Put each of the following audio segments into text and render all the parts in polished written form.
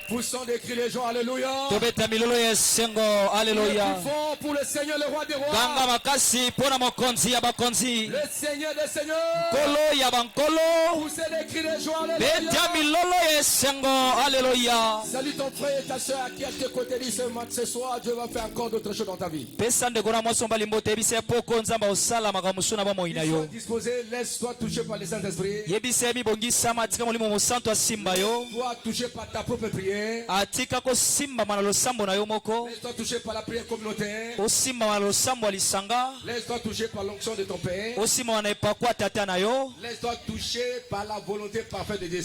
Poussons des cris de joie, alléluia. Le plus fort pour le Seigneur, le roi des rois. Le Seigneur des seigneurs. Poussez des cris de joie, alléluia. Salut ton frère et ta soeur qui est à tes côtés, dit ce soir, Dieu va faire encore d'autres choses dans ta vie. Sois disposé, laisse-toi toucher par le Saint-Esprit. Toi touché par ta propre prière. Laisse-toi toucher par la prière communautaire. Laisse-toi toucher par l'onction de ton Père. Laisse-toi toucher par la volonté parfaite de Dieu.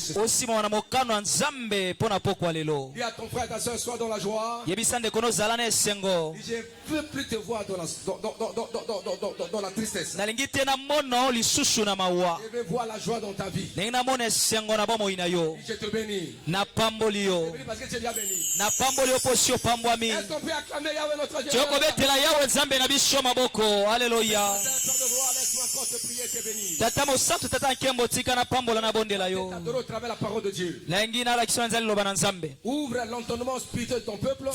Dis à ton frère et ta soeur, sois dans la joie. Je ne veux plus te voir dans la tristesse. Je veux voir la joie dans ta vie. Je te bénis. Parce que tu es déjà béni. Est-ce qu'on peut acclamer Yahweh notre Dieu? Alléluia. Laisse-moi encore te prier, tu es béni. T'adorer au travers la parole de Dieu. Ouvre l'entendement spirituel de ton peuple.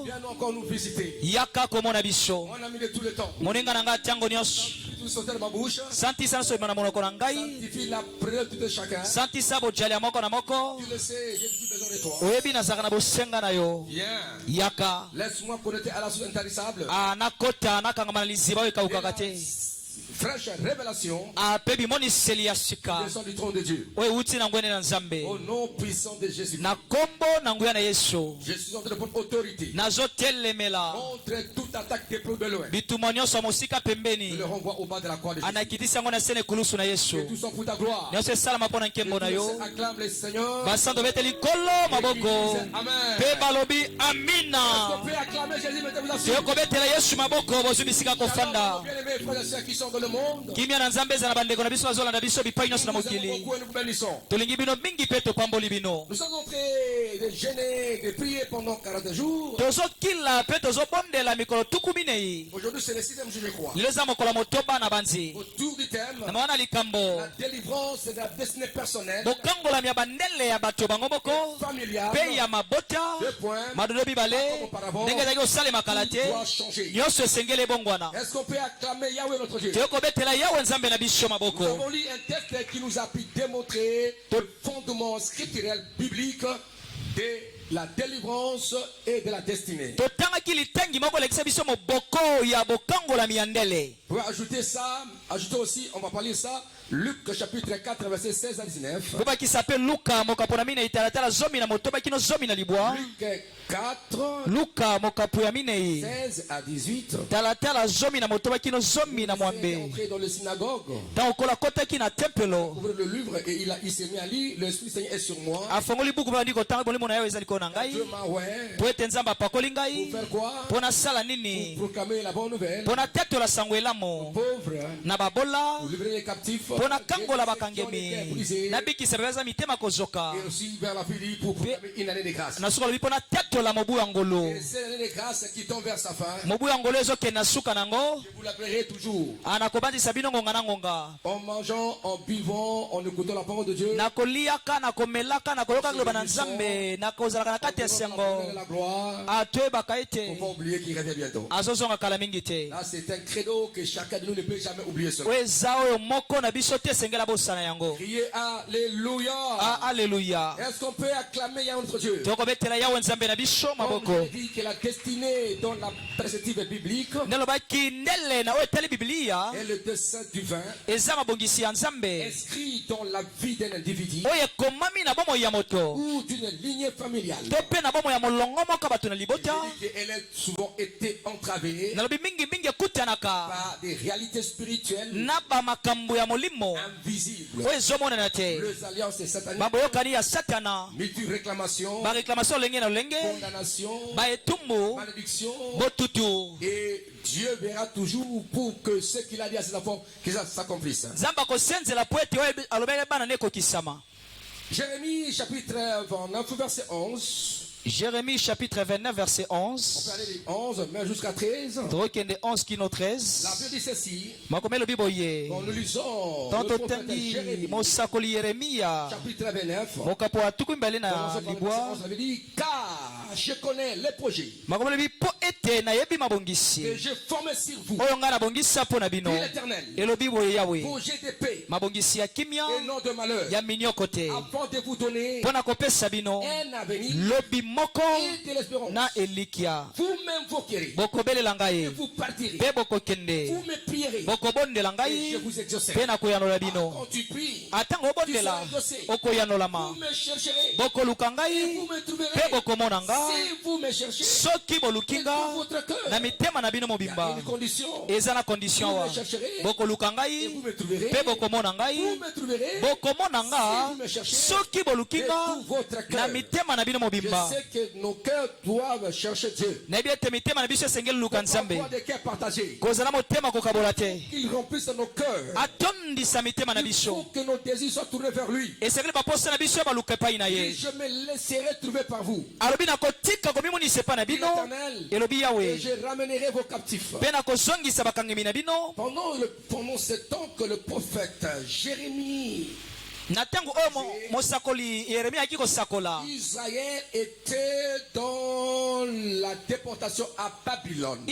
Viens encore nous visiter. Mon ami de tout le temps. Tout sauter de ma bouche. Sanctifie la prière de chacun. Tu le sais, j'ai plus besoin de toi. Viens. Laisse-moi connecter à la source intarissable. Fraîche révélation. Descend du trône de Dieu. Au nom puissant de Jésus. Je suis en train de prendre autorité. Contre toute attaque des peuples de loin. Je le renvoie au bas de la croix de Jésus. Et tout ça pour ta gloire. Acclame le Seigneur. Amen. Est-ce qu'on peut acclamer Jésus? Mettez-vous assis. Qui sont dans le monde. Nous aimons beaucoup et nous bénissons. Nous sommes en train de jeûner, de prier pendant 40 jours. Aujourd'hui c'est le 6e jour, je crois. Autour du thème, la délivrance de la destinée personnelle, familiale. 2 points. Auparavant, tout doit changer. Est-ce qu'on peut acclamer Yahweh notre Dieu? Nous avons lu un texte qui nous a pu démontrer le fondement scripturel biblique de la délivrance et de la destinée. Pour ajouter ça, ajoutez aussi, on va parler ça, Luc chapitre 4 verset 16 à 19. Luc 4 16 à 18. Il est entré dans le synagogue. Ouvre le livre et il s'est mis à lire. L'Esprit Seigneur est sur moi. Dieu m'a oint. Pour faire quoi? Pour proclamer la bonne nouvelle. Aux pauvres. Pour livrer les captifs. Et aussi vers la vie pour proclamer une année de grâce. Et c'est l'année de grâce qui tombe vers sa fin. Je vous l'appellerai toujours. En mangeant, en buvant, en écoutant la parole de Dieu. La gloire. Faut pas oublier qu'il revient bientôt. Là c'est un credo que chacun de nous ne peut jamais oublier cela. Criez alléluia. Alléluia. Est-ce qu'on peut acclamer Yahweh notre Dieu? On dit que la destinée dans la perspective biblique est le dessein divin inscrit dans la vie d'un individu ou d'une lignée familiale. Elle a souvent été entravée par des réalités spirituelles invisibles. Les alliances sataniques, multi-réclamation, condamnation, malédiction. Et Dieu verra toujours pour que ce qu'il a dit à ses enfants, que ça s'accomplisse. Jérémie chapitre 29 verset 11. Jérémie chapitre 29 verset 11. On peut aller de 11 mais jusqu'à 13. La Bible dit ceci. Quand nous lisons le prophète Jérémie chapitre 29. On avait dit car je connais les projets que j'ai formés sur vous. Dit l'Éternel. Projet de paix et non de malheur. Afin de vous donner un avenir et de l'espérance. Vous-même vous querrez. Et vous partirez. Vous me prierez. Et je vous exaucerai. Quand tu pries, tu seras exaucé. Vous me chercherez. Et vous me trouverez. Si vous me cherchez, et dans votre cœur, il y a une condition. Vous me chercherez. Et vous me trouverez. Vous me trouverez. Si vous me cherchez, et tout votre cœur. Je sais que nos cœurs doivent chercher Dieu. Pourquoi des cœurs partagés? Qu'il remplisse nos cœurs. Il faut que nos désirs soient tournés vers lui. Et je me laisserai trouver par vous. Et je ramènerai vos captifs. Pendant ce temps que le prophète Jérémie, Israël était dans la déportation à Babylone.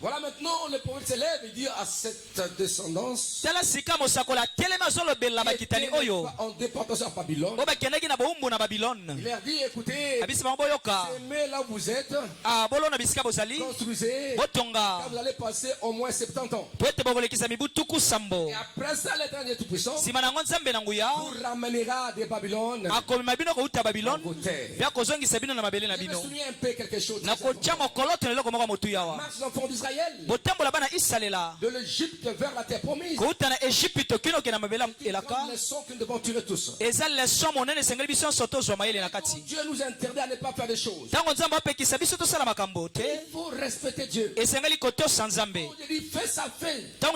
Voilà, maintenant le prophète se lève et dit à cette descendance en déportation à Babylone, il leur dit, écoutez, aimez là où vous êtes, construisez, car vous allez passer au moins 70 ans. Et après ça, l'Éternel tout puissant vous ramènera de Babylone en vos terres. Je me souviens un peu quelque chose. Marche l'enfant d'Israël de l'Égypte vers la terre promise. Une leçon que nous devons tirer tous. Dieu nous interdit à ne pas faire des choses. Il faut respecter Dieu. Dieu dit fais ça, fais. Ne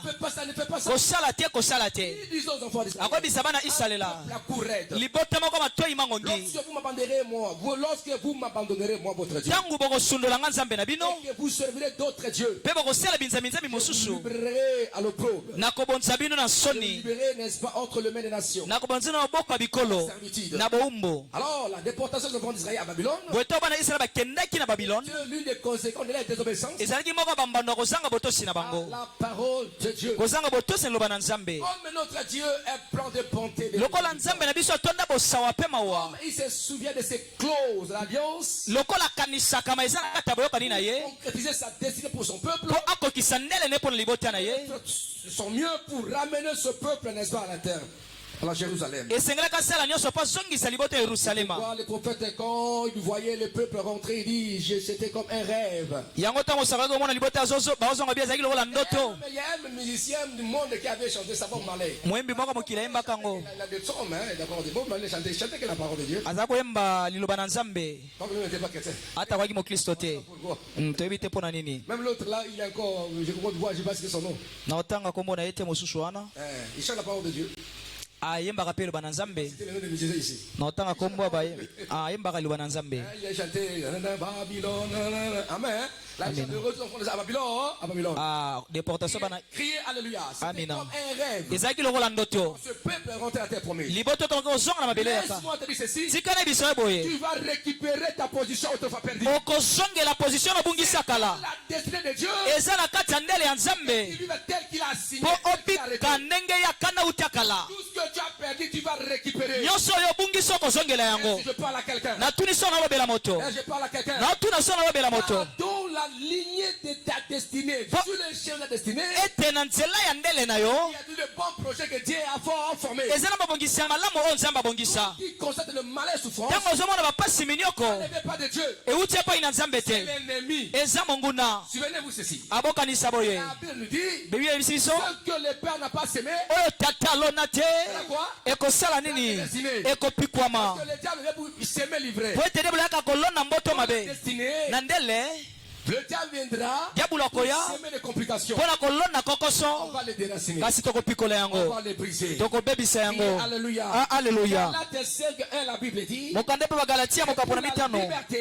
fais pas ça, ne fais pas ça. Disons aux enfants d'Israël, la cour raide. Lorsque vous m'abandonnerez moi votre Dieu, et que vous servirez d'autres dieux, vous libérerez à l'opprobre, vous libérerez, n'est-ce pas, entre les mains des nations. Alors la déportation des enfants d'Israël à Babylone, l'une des conséquences de la désobéissance à la parole de Dieu. Comme notre Dieu est plein de bonté. Il se souvient de ses clauses d'alliance. Il concrétisait sa destinée pour son peuple. Son mieux pour ramener ce peuple, n'est-ce pas, à la terre. À Jérusalem. Le prophète, quand il voyait le peuple rentrer, il dit c'était comme un rêve. Il y a un musicien du monde qui avait chanté ça Bob Marley. Il a des psaumes, d'accord, des Bob Marley chantait que la parole de Dieu. Même l'autre là, il est encore, je crois, je ne sais pas ce que son nom. Il chante la parole de Dieu. Ayembaka pe loba na Nzambe na otanga kombo ayembaka loba na Nzambe. Amen. Déportation bana crier alléluia. C'était comme un rêve. Ezaki lokola ndoto. Ce peuple est rentré à terre promise. Liboto tongo zonga na mabele yaka. Laisse-moi te dire ceci. Sikana biso boye. Tu vas récupérer ta position autrefois perdue. Oko zonge la position na bungisa kala. La destinée de Dieu. Eza na kati ya ndele ya Nzambe. Il vit tel qu'il a signé. Po obika ndenge ya kana utakala. Tout ce que tu as perdu, tu vas récupérer. Nyoso yo bungisa oko zongela yango. Je parle à quelqu'un. Na tuni so na lobela moto. Je parle à quelqu'un. Na tuna so na lobela moto. Dans la lignée de ta destinée, sur le chemin de la destinée, ete na nzela ya ndele na yo. il y a tous les bons projets que Dieu a formés. Eza na mabongisa malamu o Nzamba bongisa. Qui constate le malheur et souffrance. Tango zomona bapasi minyoko. Ça ne vient pas de Dieu. Euti apa ina Nzambe te. C'est l'ennemi. Eza monguna. Souvenez-vous ceci. Abokanisa boye. La Bible nous dit Biblia imisiso. ce que le Père n'a pas semé. Oyo tata lona te. Ekosala nini? Ekopikwama. Parce que le diable veut s'aimer livrer. Po ete debula ka kolona mboto mabe. Destiné. Na ndele Le diable viendra pour semer des complications. On va les déraciner. On va les briser. Alléluia. Alléluia. Galates 5:1, la Bible dit. Mokande pa Pour la liberté liberté.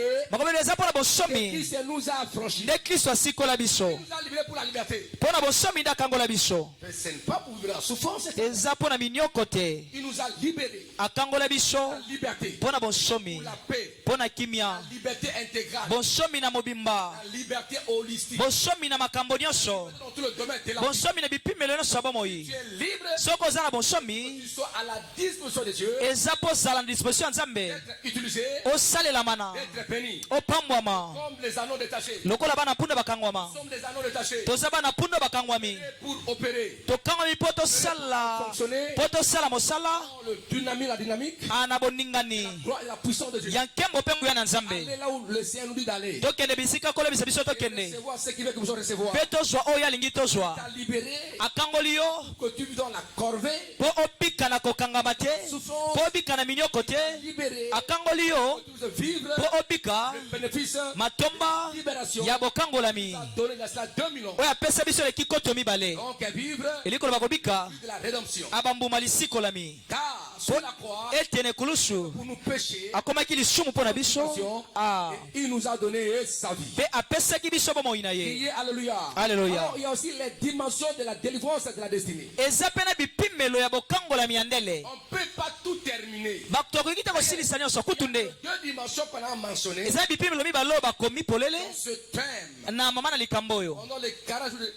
Christ nous a affranchis. De Kristo asikola biso. Il nous a livrés pour la liberté. Pona bosomi nda kangola biso. Mais ce n'est pas pour vivre la souffrance. Eza pona minyoko te. Il nous a libérés. Akangola biso. La liberté. Pona bosomi. Pour la paix. Pona kimia. La liberté intégrale. Bosomi na mobimba. La liberté holistique. Bosomi na makambo nyonso. Dans tout le domaine de la vie. Bonsomi na bipimelo nyonso bomoi. Tu es libre. Soko za na bonsomi. Tu sois à la disposition de Dieu. Eza po zala na disposition ya Nzambe. D'être utilisé. Osalela mana. D'être béni. Opambwama. Comme les anneaux détachés. Lokola bana punda bakangwama. Nous sommes des anneaux détachés. Toza bana punda bakangwami. Pour opérer. Tokangwami po tosala. Fonctionner. Po tosala mosala. Le dynamique, la dynamique. Ana boningani. La puissance de Dieu. Yankembo pengu ya na Nzambe. Allez là où le Seigneur nous dit d'aller. Tokende bisika kola bisa biso tokende. Recevoir ce qui veut que vous recevoir. Pe tozwa oyo alingi tozwa. T'as libéré. Akangoli yo. Que tu vis dans la corvée. Po opika na kokangama te. Po opika na minyoko te. Libéré. Akangoli yo. Que tu veux vivre. Po opika. Le bénéfice. Matomba. Libération. Ya bokangolami. Ça donne il y a cela 2000 ans. Oyo apesa biso lekikoto mibale. Donc vivre. Elikolo bakobika. De la rédemption. Abambuma lisikolami. Car sur la croix. Etene kulusu. Pour nous pécher. Akomaki lisumu pona biso. Ah. Il nous a donné sa vie. Pe apesaki biso bomoi na ye. Criez alléluia. Alléluia. Alors il y a aussi les dimensions de la délivrance et de la destinée. Eza pena bipimelo ya bokangolami ya ndele. On ne peut pas tout terminer. Bakoki te kosilisa nyonso kutunde. Deux dimensions qu'on a mentionnées. Eza bipimelo mibalo bakomi polele. Dans ce thème. Na mama na likambo oyo. Pendant les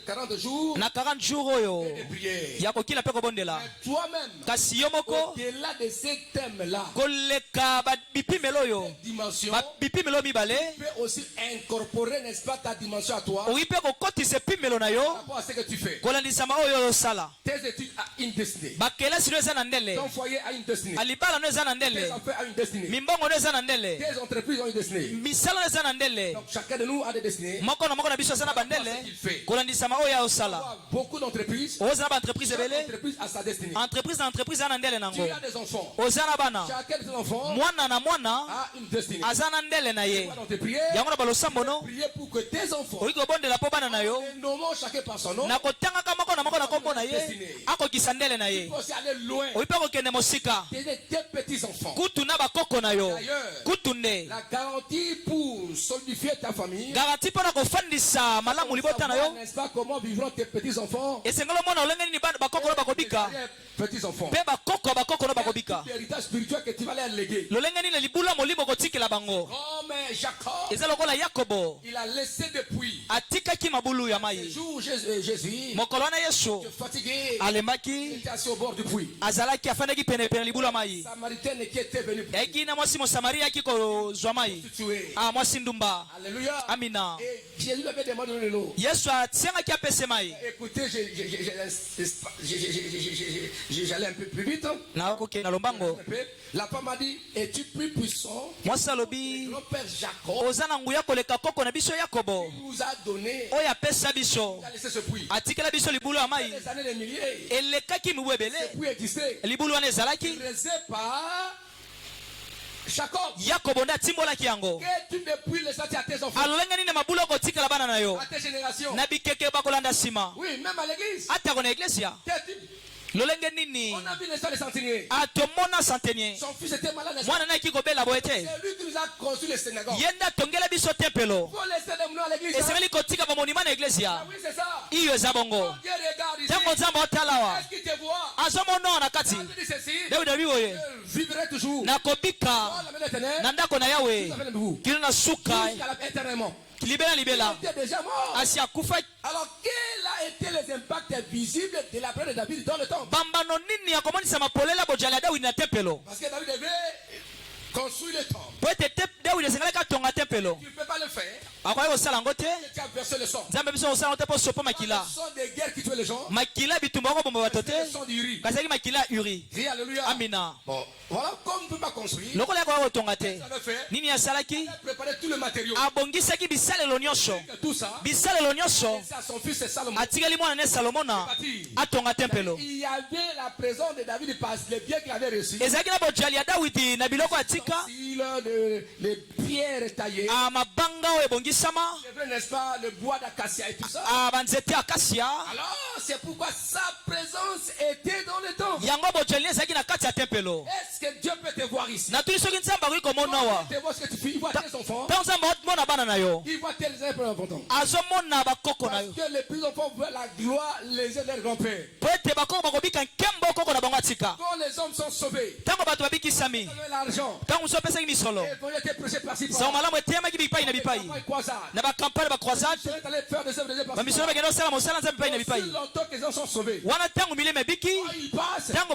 40 jours. Na 40 jours oyo. Et prières. Ya kokila pe kobondela. Toi-même. Kasi yo moko. Au-delà de ces thèmes-là. Koleka ba bipimelo oyo. Dimension. Ba bipimelo mibale. Tu peux aussi incorporer, n'est-ce pas, ta dimension à toi. Oyi pe kokotisa pimelo na yo. Par rapport à ce que tu fais. Kolandisama oyo osala. Tes études a une destinée. Bakelasi no eza na ndele. Ton foyer a une destinée. Alibala no eza na Tes ndele. affaires a une destinée. Mimbongo no eza na ndele. Tes entreprises ont une destinée. Misala no eza na ndele. Donc chacun de nous a des destinées. Moko na moko na biso eza na bandele. Kolandisama oyo osala. Beaucoup d'entreprises. Oza na ba entreprise ebele. Entreprise a sa destinée. Entreprise na entreprise na ndele nango. Tu as des enfants. Oza na bana. Chacun de tes enfants Mwana na mwana a une destinée. aza na ndele na ye. Dans tes prières, Yango na balosambo no. priez pour que tes enfants, Oyi kobondela po bana na yo. nous nommons chacun par son nom, Na kotangaka moko na moko na kombo na ye. Akokisa ndele na ye. pour aussi aller loin. Oyi pe kokende mosika. Tes petits enfants. Kutu na bakoko na yo. D'ailleurs, Kutu nde. la garantie pour solidifier ta famille, Garanti mpona kofandisa malamu libota na yo. n'est-ce pas, comment vivront tes petits enfants, Esengelo mona olenge nini bakoko no bakobika. petits enfants. Pe bakoko no bakobika. L'héritage spirituel que tu vas leur léguer. Lolenge nini libula molimo kotikela bango. Comme Jacob, Eza lokola Yakobo. il a laissé depuis. Atikaki mabulu ya Le mai. jour Jésus, Mokolo wana Yesu fatigué, il alembaki était assis au bord du puits. azalaki afandaki pene pene libulu ya mai. Samaritaine qui était venue pour Eki na mwasi Mosamaria aki kozwa mai. tuer. Ah mwasi ndumba. Alléluia. Amina. Et Jésus lui avait demandé de l'eau. Yesu atiangaki apese mai. Écoutez, j'allais un peu plus vite. Na kokende na lombango. La femme a dit, es-tu plus puissant? Mwasi alobi Mon père Jacob oza na nguya koleka koko na biso Yakobo. nous a donné, Oyo apesa biso. il a laissé ce puits. Atikela biso libulu ya mai. Des années, des milliers. Elekaki mibu Ce ebele. puits existait. Libulu wana ezalaki. Dressé par Jacob. Yakobo nde atimbolaki yango. Que tu depuis le sorti à tes enfants, Alolenge nini mabulu okotikela bana na yo. à tes générations. Na bikeke bakolanda nsima. Oui, même à l'église. Ata kona iglesia. Lolenge nini. On a vu l'histoire des centeniers. Atomona centenier. Son fils était malade. Mwana na kikobela boye te. C'est lui qui nous a construit le synagogue. Yenda tongela biso tempelo. Il faut laisser des mots à l'église. hein. Esengeli kotika ba monima na iglesia. Oui, c'est ça. Iyo eza bongo. Dieu regarde ici. Tango nzambe otalawa. Est-ce qu'il te voit? Azomona na kati. Quand tu dis ceci, Daudi abiboye. je vivrai toujours. Nakobika Oh, la main de l'éternel, na ndako na Yawe. vous avez de vous. Kilo na suka. Jusqu'à la- éternellement. Libela libela. Il était déjà mort. Asi akufa. Alors, quels a été les impacts visibles de la prière de David dans le temple? Bambano nini ya komonisa mapolela bojala ya Daudi na tempelo. Parce que David devait construire le temple. Po ete Daudi esengelaki atonga tempelo. Tu ne peux pas le faire. Akoki kosala yango te. Tu as versé le sang. Nzambe biso kosala yango te mpo sopo makila. Ce sont des guerres qui tuent les gens. Makila bitumba okobomba bato te. Ce sont du riz. Kasi ezalaki makila ya Uri. Dis alléluia. Amina. Bon, voilà, comme on ne peut pas construire, Lokola yakoki kotonga te. il avait fait, Nini asalaki? il a préparé tout le matériau. Abongisaki bisalelo nyonso. Tout ça, Bisalelo nyonso. c'est à son fils c'est Salomon. Atikeli mwana ne Salomona atonga tempelo. Il y avait la présence de David parce les biens qu'il avait reçus. Ezalaki na bojali ya Dawidi na biloko atika. Les pierres taillées, Amabanga oyo ebongisama. C'est vrai, n'est-ce pas, le bois d'acacia et tout ça. Alors, c'est pourquoi sa présence était dans le temple. Est-ce que Dieu peut te voir ici? Il te voir ce que tu fais. Il voit tes enfants. Il voit tes enfants. Parce que les plus enfants veulent la gloire, les aides de leur grand-père. Quand les hommes sont sauvés, ils ont l'argent. Ils vont être prêchés par-ci par-là. Longtemps que les gens sont sauvés. Ils passent. Ta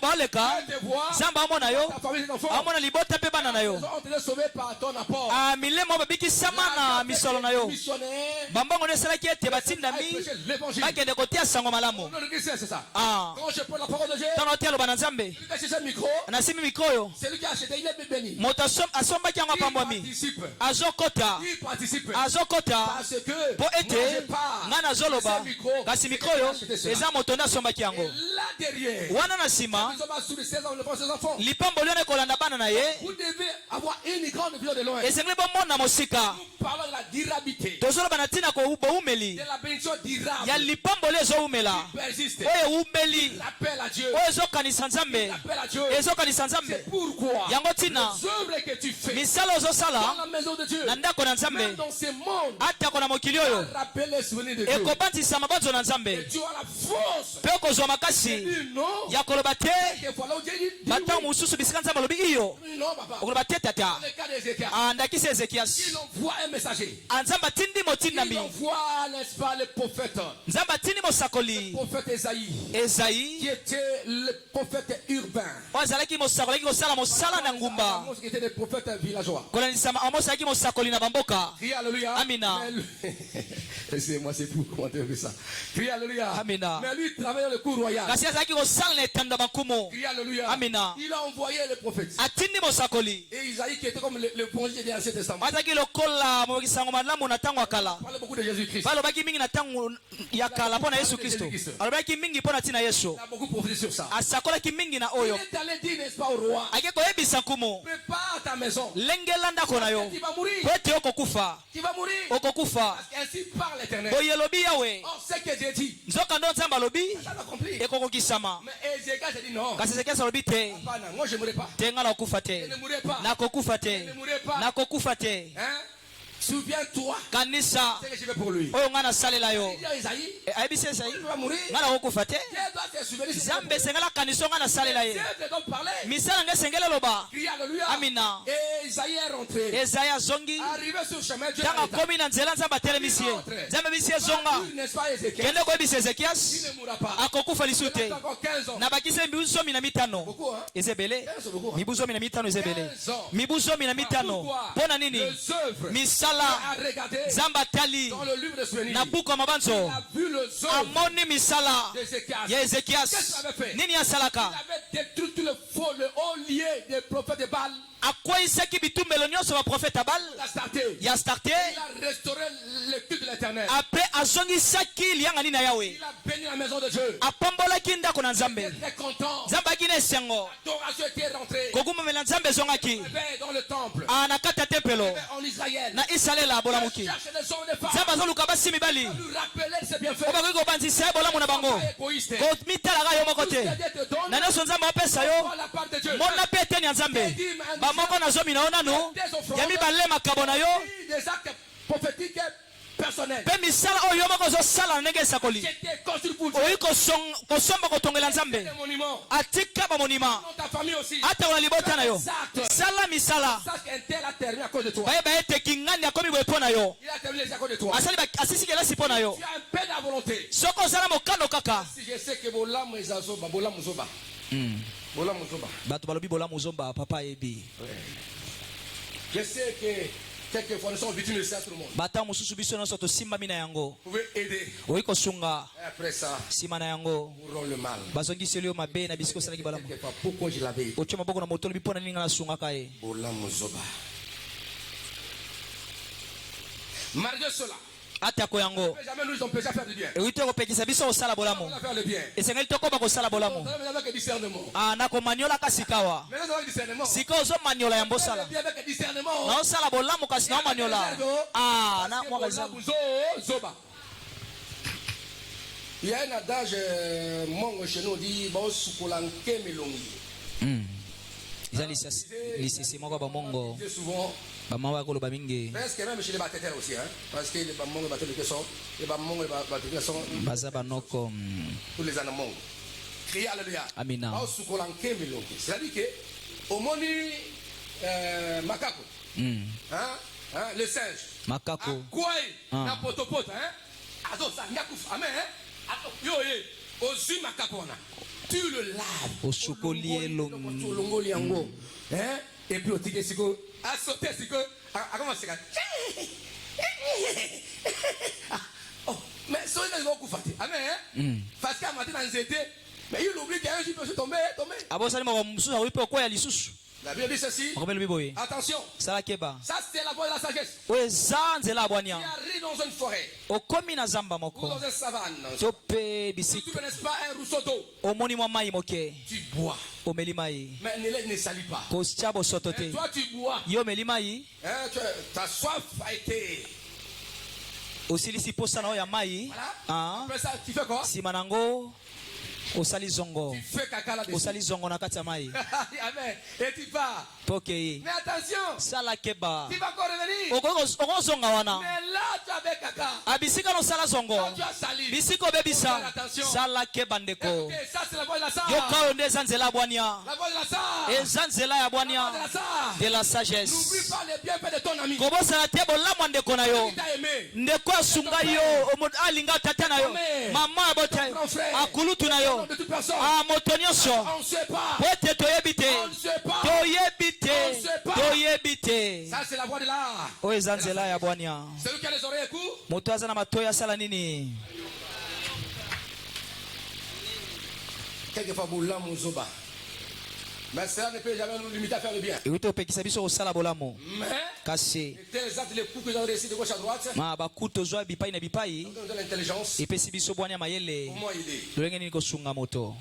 famille, tes enfants. Ils ont été sauvés par ton apport. L'évangile. C'est ça. Quand je prends la parole de Dieu, c'est ce micro. C'est lui qui a acheté, il est béni. Il participe. Parce que moi je parle. C'est micro. Et là derrière, nous sommes sous les 16 ans, ses enfants. Vous devez avoir une grande vision de loin. Nous parlons de la durabilité. De la bénédiction durable. Qui persiste. L'appel à Dieu. L'appel à Dieu. C'est pourquoi les œuvres que tu fais dans la maison de Dieu, même dans ce monde, rappelle les souvenirs de Dieu. Et tu as la force de dire non. Non, papa. Dans le cas d'Ézéchias, il envoie un messager. Il envoie, n'est-ce pas, le prophète. Le prophète Esaïe, qui était le prophète urbain. Qui était le prophète villageois. Crie alléluia. Amina. Laissez-moi, c'est fou, comment tu as vu ça? Crie alléluia. Amina. Mais lui, il travaillait dans le cour royal. Crie alléluia. Amina. Il a envoyé le prophète. Et Isaïe qui était comme le projet de l'Ancien Testament. Il parlait beaucoup de Jésus-Christ. Il a beaucoup prophétisé sur ça. Il est allé dire, n'est-ce pas, au roi, prépare ta maison. Tu vas mourir. Tu vas mourir. Ainsi parle l'Éternel. Or, ce que j'ai dit, ça l'accomplit. Mais Ézéchias a dit non. Moi, je ne mourrai pas. Je ne mourrai pas. Je ne mourrai pas. Hein? Souviens-toi ce que je fais pour lui. Il dit à Isaïe, il va mourir. Dieu doit te souvenir. Dieu doit parler. Crie alléluia. Et Isaïe est rentré. Arrivé sur le chemin, Dieu est n'est-ce pas Ézéchias? Il ne mourra pas. Il reste encore 15 ans. Beaucoup, hein? 15 beaucoup. 15 ans. Pourquoi? Les œuvres. Zambatali dans le livre de souvenirs. Na buku mabanzo. Il a vu le misala d'Ézéchias. Qu'est-ce qu'il avait fait? Nini asalaka. Il avait détruit tout le faux, le haut lieu des prophètes de Baal. Akwaisaki bitumbelo nyonso ba prophète Baal. Il a starté. Il a restauré le culte de l'Éternel. Après azongisaki lianga nina Yahweh. Il a béni la maison de Dieu. Apambolaki ndako na Nzambe. Il était très content. Nzambe na esengo. L'adoration était rentrée. Kogumamela Nzambe zongaki. Dans le temple. Anakata tempelo. En Israël. Na Israël la bolamuki. Nzambe azoluka basi mibali. Lui rappeler ses bienfaits. Oba ko banzisa bolamu na bango. Ko mitala ga yo mokote. Na nyonso Nzambe apesa yo. Mona pete ni Nzambe. Moko na zomi na onanu yami balema kabona yo des actes prophétiques personnels. Pe misala oyo moko zo sala ndenge sakoli. C'était construit pour Dieu. Oyi ko somba ko tongela Nzambe. Atika ba monima. Ta famille aussi. Ata wala libota na yo. Sala misala. Ça qu'un tel a terminé à cause de toi. Ba ete kingani akomi bo pona yo. Il a terminé à cause de toi. Asali ba asisi kela sipona yo. Tu as un peu de volonté. Soko sala mokano kaka. Si je sais que bolamu ezazoba, bolamu zoba. Bato balobi bola muzomba papa ebi. Je sais que quelquefois nous sommes victimes de ça tout le monde. Bata mususu biso na soto simba mina yango. Vous pouvez aider. Oyi ko sunga. Après ça, sima na yango. Pour le mal. Bazongi selio mabe na bisiko sala kibala. Pourquoi je l'avais? Ochoma boko na motolo bipona ninga na sunga kae. Bola muzoba. Malgré cela. atako yango jamais nous empêcher à faire du bien. euti kopekisa biso kosala bolamu On va faire le bien. esengeli tokoma kosala bolamu Avec discernement. nakomaniola kasi kawa Mais avec discernement. sika ozomaniola ya mbosala Bien avec discernement. naosala bolamu kasi naomaniola na mwaka Zoba. Il y a un adage mongo chez nous dit ba sukolanke melongi. eza lisisi moko bamongo Souvent bamama bakoloba mingi presque même chez les baptêmes aussi hein parce que les bamongo baptêmes sont les bamongo baptêmes sont baza banoko tous les anamongo. Criez alléluia. Amina. Ba sukolanke melongi. C'est-à-dire que au moni macaco. Hein le singe. Macaco. Quoi na potopoto hein. Azo ça nyakufa amen hein. Yo ozu macaco na. Tu le laves. Au chocolier longoli yango. Hein? Et puis au tige siko a sauter siko a commencer à oh mais so ils vont kufati. Amen. Parce qu'à matin dans zété mais il oublie qu'un jour peut se tomber. Abo sali mo mususu awipe ko ya lisusu. La Bible dit ceci. Attention. Ça c'est la voie de la sagesse. Il arrive dans une forêt. Ou dans une savane. Si tu ne connais pas un ruisseau d'eau. Tu bois. Mais ne salis pas. Et toi tu bois. Ta soif a été. Voilà. Après ça, tu fais quoi? Osali zongo. Tu fais caca là-dessus. Osali zongo na kati ya mai. Amen. Et tu pars. Pokei. Mais attention. Sala keba. Tu vas encore revenir. Oko zonga wana. Mais là tu avais caca. Abisika no sala zongo. Quand tu as sali. Bisiko bebisa. Sala keba ndeko. Écoutez, ça c'est la voie de la sagesse. Yoka onde zanzela bwania. La voie de la sagesse. Ezanzela ya bwania. De la sagesse. N'oublie pas les bienfaits de ton ami. Kobosa na tebo la ndeko na yo. Il t'a aimé. Ndeko asunga yo. Alinga tata na yo. Mama abota. Akulutu na yo. De toute personne. Moto nyonso On ne sait pas. Pote toyebite. On ne sait pas. Toyebite. Ça c'est la voie de l'art. Oyo eza nzela ya bwania. Celui qui a les oreilles écoute. Moto aza na matoyi asala nini? Quelquefois boula muzoba. Mais cela ne peut jamais nous limiter à faire le bien. Ewito pekisa biso kosala bolamu. Mais kasi tels actes les coups que nous avons réussi de gauche à droite. Ma bakuto zwa bipai na bipai. Nous avons l'intelligence. Epesi biso bwania mayele. Comment aider? Lolenge nini kosunga moto.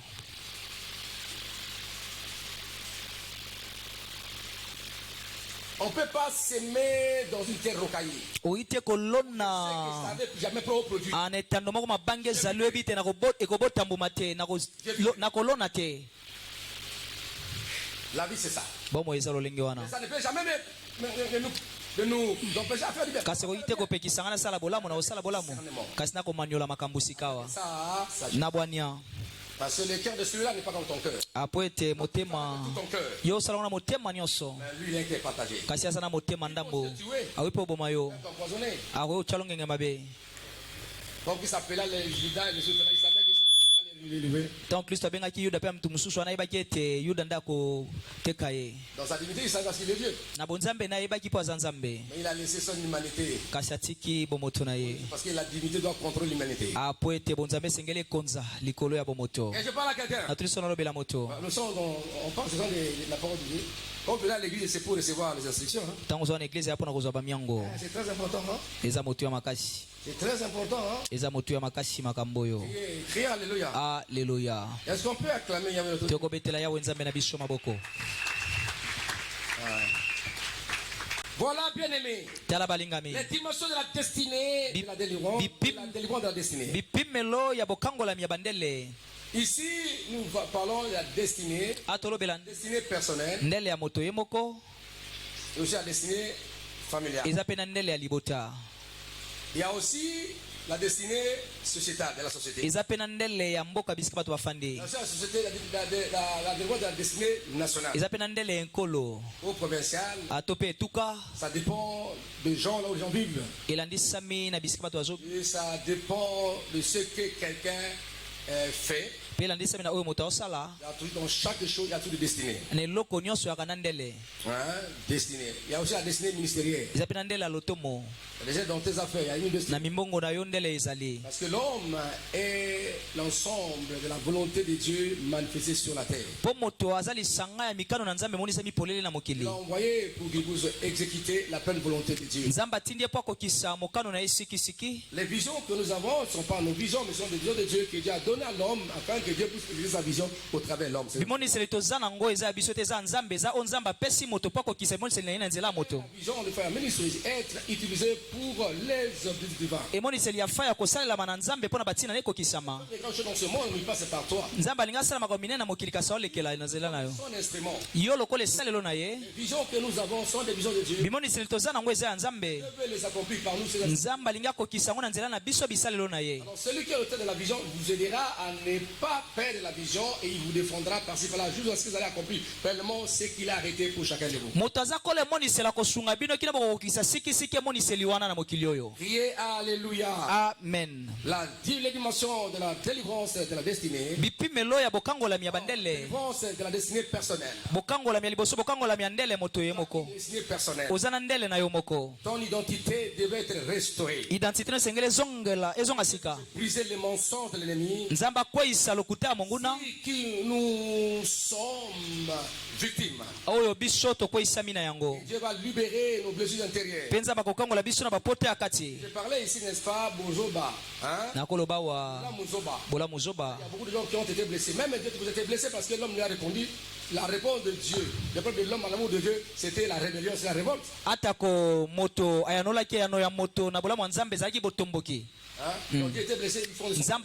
On ne peut pas s'aimer dans une terre rocaillée. Oite kolona. Anetando moko mabange zalwe bite na ekobota mbuma te na kolona te. La vie c'est ça. Bomo eza lolenge wana. Ça ne peut jamais de nous empêcher à faire du bien. Kasi oite kopekisanga na sala bolamu na osala bolamu. Kasi na komanyola makambo sikawa. Ça na bwania. Parce que le cœur de celui-là n'est pas dans ton cœur. Apoete motema. Yo salona motema nyonso. Mais lui il est partagé. Kasi asana motema ndambo. Awipo boma yo. Awe uchalonge mabe. Donc il s'appelait les Judas et les autres, il savait que c'est les donc Christ abengaki Yuda pe mtu mususu anayebaki ete Yuda ndako tekaye. Dans sa divinité il savait qu'il est Dieu. Na bonzambe na yebaki po azanzambe. Mais il a laissé son humanité. Kasatiki bomoto na ye. Parce que la divinité doit contrôler l'humanité. Apo ete bonzambe sengele konza likolo ya bomoto. Et je parle à quelqu'un. Na tuliso na la moto. Nous sommes on parle de la parole de Dieu. Comme là l'église c'est pour recevoir les instructions. Tango zo na église hapo na kozwa bamiango. C'est très important hein. Eza moto ya makasi. C'est très important hein. Eza moto ya makasi makambo yo. Criez alléluia. Alléluia. Est-ce qu'on peut acclamer Yahweh notre Toko betela ya wenzambe na biso maboko. Voilà bien aimé. Tala balingami. Les dimensions de la destinée de la délivrance. De la destinée. Bipimelo ya bokangola mi bandele. Ici, nous parlons de la destinée. Destinée personnelle. Ndele ya moto yemoko. Et aussi la destinée familiale. Ezapena ndele ya libota. Il y a aussi la destinée sociétale de la société. Ezapena ndele ya mboka bisika batu bafandi. La société de la destinée nationale. Ezapena ndele enkolo. Au provincial. Atope etuka. Ça dépend des gens là où les gens vivent. Elandisami na bisika batu bazo. Et ça dépend de ce que quelqu'un fait. Dans chaque chose, il y a tout de destiné. Destiné. Il y a aussi la destinée ministérielle. Déjà dans tes affaires, il y a une destinée. Parce que l'homme est l'ensemble de la volonté de Dieu manifestée sur la terre. Il l'a envoyé pour qu'il puisse exécuter la pleine volonté de Dieu. Les visions que nous avons ne sont pas nos visions, mais sont des visions de Dieu que Dieu a donné à l'homme afin que Dieu puisse utiliser sa vision au travers de l'homme. La vision de faire ministre être utilisée pour les objectifs divins. Les grandes choses dans ce monde, il passe par toi. Son instrument. Les visions que nous avons sont des visions de Dieu. Dieu veut les accomplir par nous. Alors celui qui est l'auteur de la vision vous aidera à ne pas perdre la vision et il vous défendra par-ci par-là jusqu'à ce que vous allez accomplir pleinement ce qu'il a arrêté pour chacun de vous. Criez Alléluia. Amen. La dimension de la délivrance de la destinée. Délivrance de la destinée personnelle. Destinée personnelle. Ton identité devait être restaurée. Briser les mensonges de l'ennemi. Si nous sommes victimes. Dieu va libérer nos blessures intérieures. Je parlais ici, n'est-ce pas, Bozoba. Hein? Il y a beaucoup de gens qui ont été blessés. Même Dieu vous était blessé parce que l'homme lui a répondu. La réponse de Dieu, le peuple de l'homme à l'amour de Dieu, c'était la rébellion, c'est la révolte. Ils ont été blessés, ils font Dieu a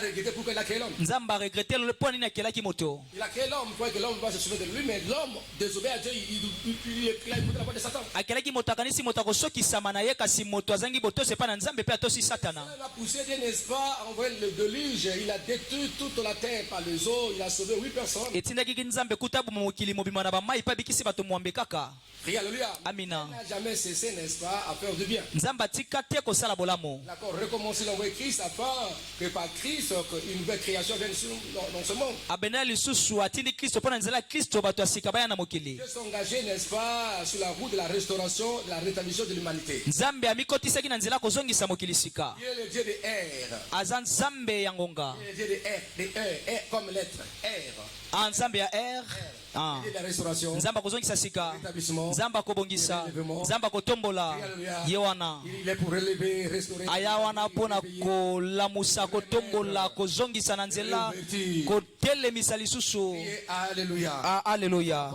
regretté pour qu'il a créé l'homme. Il a créé l'homme pour que l'homme va se souvenir de lui, mais l'homme désobéit à Dieu, il a écouté la voix de Satan. Il a poussé Dieu, n'est-ce pas, à envoyer le déluge, il a détruit toute la terre par les eaux, il a sauvé 8 personnes. Alléluia. Amina. Il n'a jamais cessé, n'est-ce pas, à faire du bien. D'accord, recommencer l'envoyer Christ afin que par Christ, une nouvelle création vienne dans ce monde. Dieu s'est engagé, n'est-ce pas, sur la route de la restauration, de la rétablissement de l'humanité. Dieu est le Dieu de R. Il est le Dieu de R, comme lettre R. La restauration, nzamba kobongisa nzamba kotombola yewana il est pour relever, restaurer, ayawana pona kolamusa kotombola kozongisa na nzela kotelemisa lisusu. Alléluia.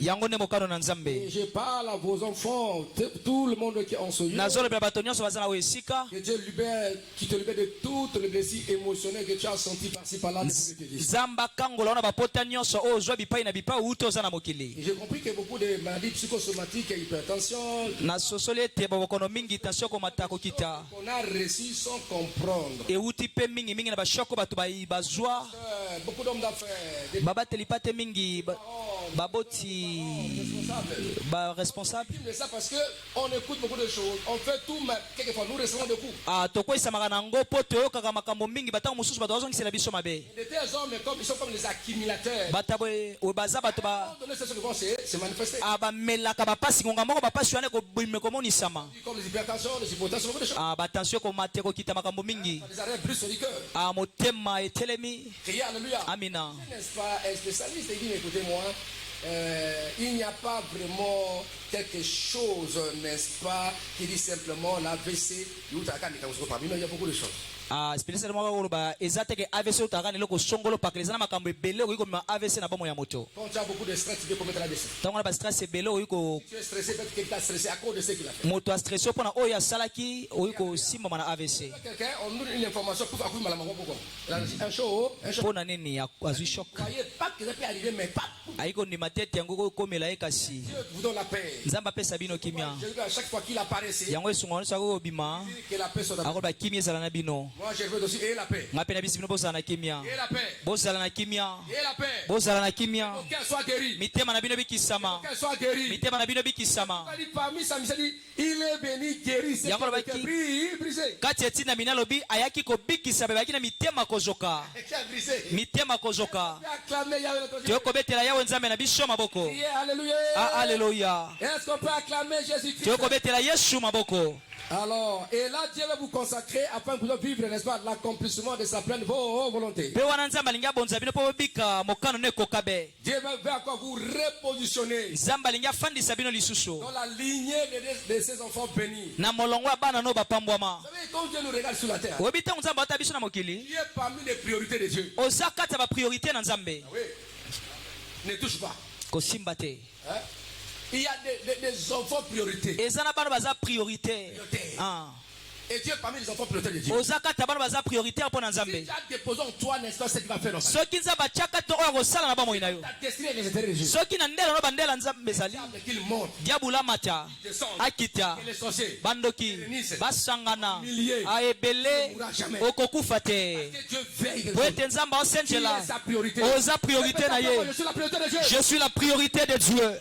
Yango ne mokano na nzambe. Je parle à vos enfants, tout le monde qui est en ce lieu. Nazolobela bato nyonso baza na esika. Que Dieu libère, qui te libère de toutes les blessures émotionnelles que tu as senties par-ci par-là. Nzamba kangola ona bapota nyonso o zwa bipai na bipai uto za na mokili. J'ai compris que beaucoup de maladies psychosomatiques et hypertension. Na sosole te bakono mingi tension ko matako kita. On a réussi sans comprendre. E uti pe mingi na bashoko bato bazwa. Beaucoup d'hommes d'affaires. Baba telipate mingi baboti ba responsable. C'est ça parce que on écoute beaucoup de choses, on fait tout, mais quelquefois nous recevons des coups. Tokoisa makanango poto yoka makambo mingi batako mususu bato bazongi sela biso mabe. De tels hommes comme ils sont comme les accumulateurs. Batabwe obaza bato ba se manifester. Melaka bapasi ngonga moko bapasi wane ko bimeko komonisama. Comme les hypertensions, les hypotensions, beaucoup de choses. Batension ko mate ko kita makambo mingi. Des arrêts brusques du cœur. Motema etelemi. Alléluia. Amina. N'est-ce pas un spécialiste il dit écoutez-moi, il n'y a pas vraiment quelque chose, n'est-ce pas, qui dit simplement l'AVC. Il y a beaucoup de choses. Spécialement ba ezateke AVC utakani loko songolo pakelezana makambo ebele ko ma AVC na bomo ya moto. Quand tu as beaucoup de stress, tu peux commettre l'AVC. Tango na ba stress ebele ko tu es stressé parce que tu as stressé à cause de ce qu'il a fait. Moto a stressé pona oya salaki ko simba mana AVC. Quelqu'un on nous donne une information pour akui malama pourquoi. Un show pona nini ya azui choc. Voyez pas que ça peut arriver mais pas. Aiko ni matete yango ko mela ekasi. Dieu vous donne la paix. Nzamba pesa bino kimia. À chaque fois qu'il apparaissait. Yango esungo sa ko bima. Que la paix soit ako ba kimia sala na bino. Moi je veux aussi et la paix. Ngapena bisi bino bozala na kimia. Et la paix. Bozala na kimia. Et la paix. Bozala na kimia. Qu'elle soit guérie. Mitema na bino bikisama. Qu'elle soit guérie. Mitema na bino bikisama. Parmi ça, il est venu guérir. C'est brisé. Kati etina minalobi ayaki ko bikisa bebaki na mitema kozoka. Mitema kozoka. Toko betela yawe nzambe na biso maboko. Alléluia. Est-ce qu'on peut acclamer Jésus-Christ? Toko betela Yesu maboko. Alors, et là, Dieu va vous consacrer afin que vous puissiez vivre, n'est-ce pas, l'accomplissement de sa pleine volonté. Dieu va encore vous repositionner dans la lignée de ses enfants bénis. Vous savez, quand Dieu nous regarde sur la terre, Dieu est parmi les priorités de Dieu. Ah oui. Ne touche pas. Hein? Il y a des enfants prioritaires. Et Dieu parmi les enfants prioritaires de Dieu. Si tu as déposé en toi, n'est-ce pas, ce qu'il va faire dans sa vie. Ta destinée est les intérêts de Dieu. Avec qu'il monte, qu'il descende, qu'il est sorcier, qu'il bénisse, milliers, il ne mourra jamais. Parce que Dieu veille de Dieu. Qui est sa priorité? Je suis la priorité de Dieu. Je suis la priorité de Dieu.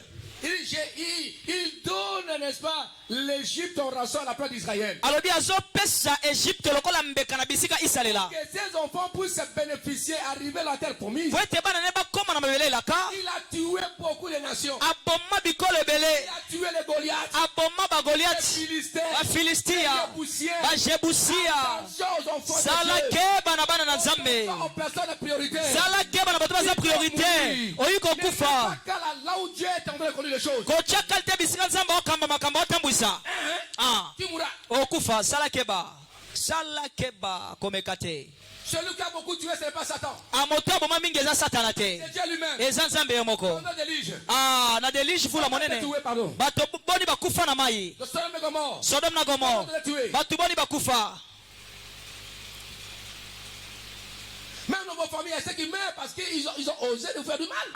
Il donne, n'est-ce pas, l'Égypte en rançon à la place d'Israël. Que ces enfants puissent bénéficier, arriver à la terre promise. Il a tué beaucoup de nations. Il a tué les Goliaths, les Philistins, les Jébusiens. Attention aux enfants de Dieu. Aux personnes prioritaires. Là où Dieu est en train de conduire les choses. Okufa salakeba komekate. Celui qui a beaucoup tué, ce n'est pas Satan. C'est Dieu lui-même. Na delige fula monene. Bato boni bakufa na mai. Sodome na Gomorrhe. Bato boni bakufa. Même dans vos familles, il y a ceux qui meurent parce qu'ils ont osé nous faire du mal.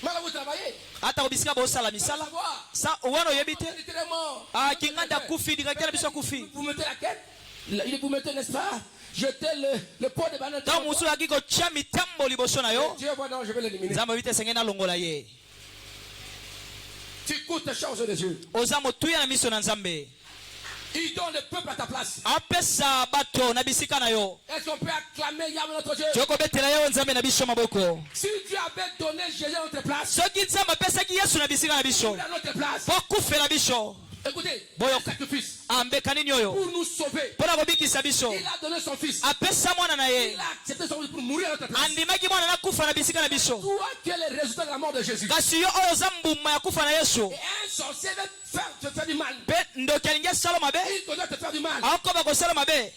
Mal vous travaillez. Vous mettez la quête. Vous mettez, n'est-ce pas, jetez le pot de banane. Dieu voit, non, je vais l'éliminer. Tu écoutes les choses de Dieu. Il donne le peuple à ta place. Est-ce qu'on peut acclamer Yahweh notre Dieu? Si Dieu avait donné Jésus à notre place, à notre place, écoutez, le sacrifice pour nous sauver. Il a donné son fils. Il a accepté son fils pour mourir à notre place. Toi qui es le résultat de la mort de Jésus. Et un sorcier veut te faire du mal. Il doit te faire du mal.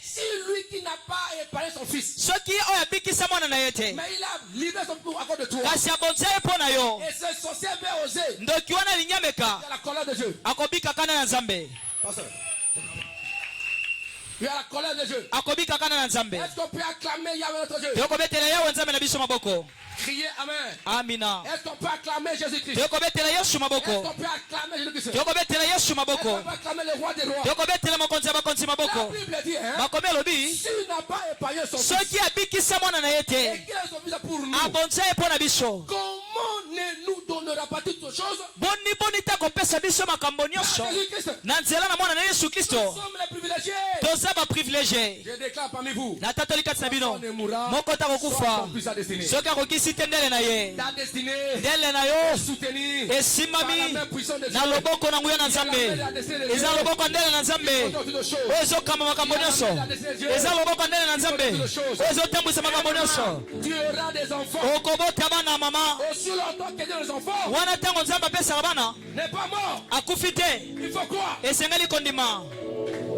Si lui qui n'a pas épargné son fils, mais il a livré son fils à cause de toi, et ce sorcier veut oser, il y a la colère de Dieu. Pasteur. Il y a la colère de Dieu. Est-ce qu'on peut acclamer Yahweh notre Dieu? Criez Amen. Amina. Est-ce qu'on peut acclamer Jésus-Christ? Est-ce qu'on peut acclamer Jésus-Christ? Est-ce qu'on peut acclamer le roi des rois? La Bible dit, hein? S'il n'a pas épargné son fils, et qu'il a son fils pour nous, comment ne nous donnera pas toutes choses? Jésus-Christ. Nous sommes les privilégiés. Je déclare parmi vous, personne ne mourra sans plus sa destinée. Ta destinée est soutenue par la main puissante de Dieu. Tu auras des enfants. Aussi longtemps que Dieu a des enfants n'est pas mort. Il faut croire.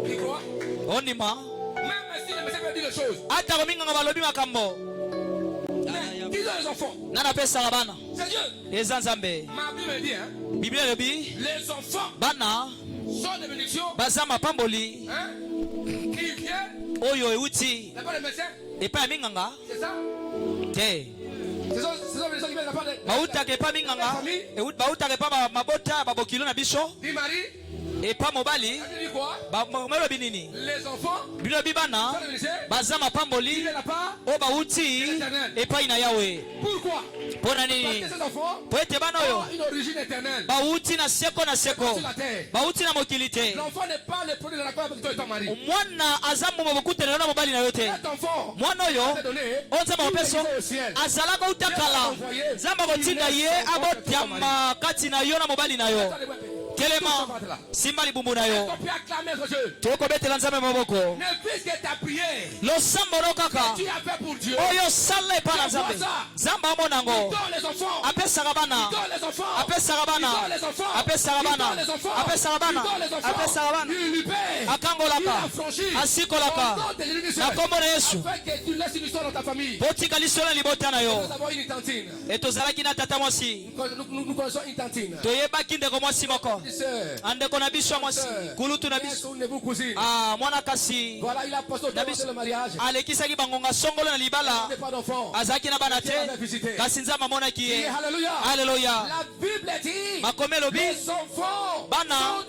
Il croit. Même si le message dit les choses. Ils ont les enfants. C'est Dieu. Ma Bible dit, hein? Les enfants sont des bénédictions. Hein? Ils viennent. C'est pas les médecins. C'est ça? Ce sont les gens qui viennent de la part des familles. Du mari. quoi? Les enfants bazama pamboli oba uti epai na Yahweh. Pourquoi? Parce que ces enfants ont une origine éternelle. Bauti na seko na seko. Bauti na mokilite. L'enfant n'est pas le produit de la quoi avec toi et ton mari. Mwana azamu mabukute na mobali na yote. Cet enfant mwana yo onza mapeso azala ko utakala. Zamba kotinda ye abotyama kati na yo na mobali na yo. Kelema simba libumbu na yo toko betela nzambe maboko ne puisque ta prière lo samboro kaka tu as fait pour Dieu oyo sala pa na nzambe zamba monango apesa kabana apesa kabana apesa kabana apesa kabana apesa kabana akangolaka asikolaka na kombo na Yesu botika lisolo libota na yo etozalaki na tata mwasi toyebaki ndeko mwasi moko ande kona biso mwasi kulutu na biso mwana kasi voilà il a posté le mariage alekisaki bangonga songolo na libala azaki na bana te kasi nzamba mona ki haleluya la bible dit makomelo bi bana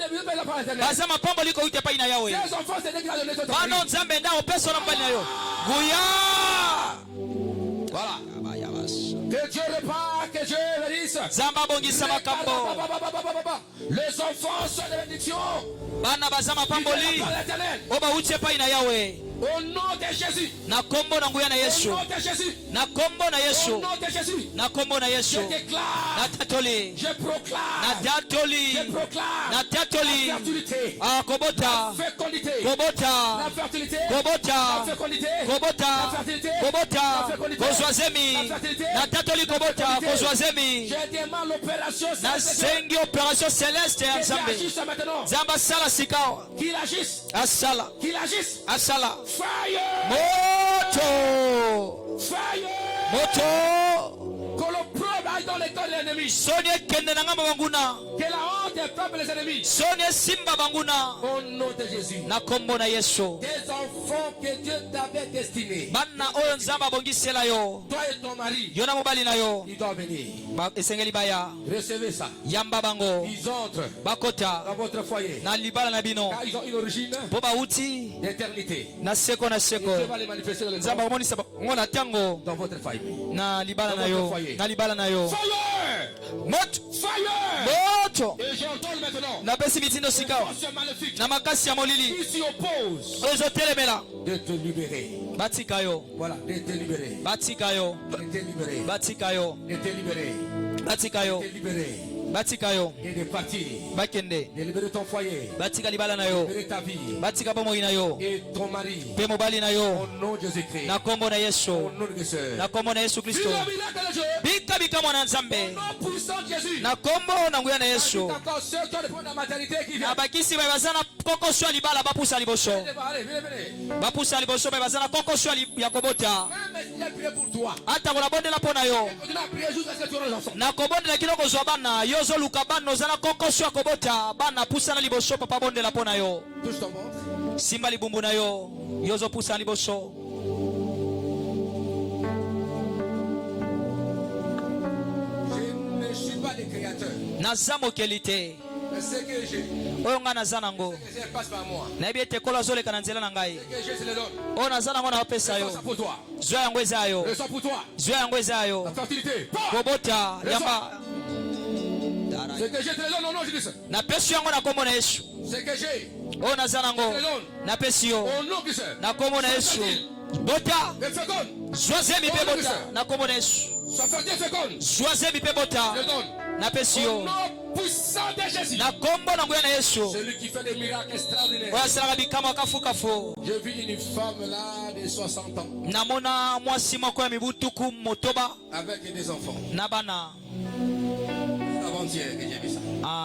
baza mapambo liko ute pa ina yawe bana nzambe nda opeso na mbali na yo guya voilà. Que Dieu répare, que Dieu bénisse. Les enfants sont des bénédictions. Bana bazama pamboli. Oba uche pa ina yawe. Au nom de Jésus. Na kombo na nguya na Yesu. Au nom de Jésus. Na kombo na Yesu. Au nom de Jésus. Na kombo na Yesu. Je déclare. Na tatoli. Je proclame. Na tatoli. Je proclame. Na tatoli. La fertilité. Kobota. La fécondité. Kobota. La fertilité. Kobota. La fécondité. Kobota. La fertilité. Kobota. La fécondité. Kozwazemi. La fertilité. Na tatoli kobota. Kozwazemi. Je demande l'opération céleste. Na sengi opération céleste ya Nzambe. Nzamba sala sikao. Qu'il agisse. Asala. Qu'il agisse. Asala. Fire! Moto! Fire! Moto! Que le problème aille dans les corps de l'ennemi. Sonia kende na ngamba banguna. Que la honte frappe les ennemis. Sonia simba banguna. Au nom de Jésus. Na kombo na Yesu. Des enfants que Dieu t'avait destinés. Bana oyo nzamba bongisela yo. Toi et ton mari. Yona mobali na yo. Ils doivent venir. Ba esengeli baya. Recevez ça. Yamba bango. Ils entrent. Bakota. Dans votre foyer. Na libala na bino. Car ils ont une origine. Boba uti. D'éternité. Na seko na seko. Dieu va les manifester dans le nzamba monisa ngona tango. Dans votre foyer. Na libala na yo. Na libala na yo. Fire! Moto! Fire! Moto! Et j'entends maintenant. Na pesi mitindo sikao. Na makasi ya molili. Qui s'y oppose. Ozo telemela. De te libérer. Batika yo. Voilà, de te libérer. Batika yo. De te libérer. Batika yo. De te libérer. Batika yo. De te libérer. Batika yo. Et de partir. Bakende. De libérer ton foyer. Batika libala na yo. De libérer ta vie. Batika bomo ina yo. Et ton mari. Pe mobali na yo. Au nom de Jésus-Christ. Na kombo na Yesu. Au nom de Jésus. Na kombo na Yesu Kristo. Bika bika mwana Nzambe. Au nom puissant de Jésus. Na kombo na nguya na Yesu. Abakisi bazana koko swa libala bapusa liboso. Bapusa liboso bazana koko swa ya kobota. Ata kona bonde la pona yo. Na kobonde la kiloko zwa bana yo zo luka bana zana koko swa kobota bana pusa na liboso papa bonde la pona yo. Simba libumbu na yo yo zo pusa liboso. Je ne suis pas le créateur. Nazamo kelite. Ce que j'ai. Oyo nga nazana ngo. Passe par moi. Na biete kola zole kana nzela na ngai. Ce que j'ai c'est le don. O nazana ngo na opesa yo. Zoya yango ezayo. Le sang pour toi. Zoya yango ezayo. La fertilité. Kobota yamba. Ce que j'ai c'est le don non Jésus. Na pesi yango na kombo na Yesu. Ce que j'ai. O nazana ngo. Na pesi yo. Au nom de Jésus. Na kombo na Yesu. Bota. Le fécond. Zoazemi pe bota. Na kombo na Yesu. Sa fertilité féconde. Zoazemi pe bota. Le don. Na pesi yo. Puissant de Jésus. Na kombo na nguya na Yesu. Celui qui fait des miracles extraordinaires. Wa sala bikama kafuka fo. Je vis une femme là de 60 ans. Namona mwasi moko ya mibutuku motoba avec des enfants. Na bana. Avant-hier que j'ai vu ça.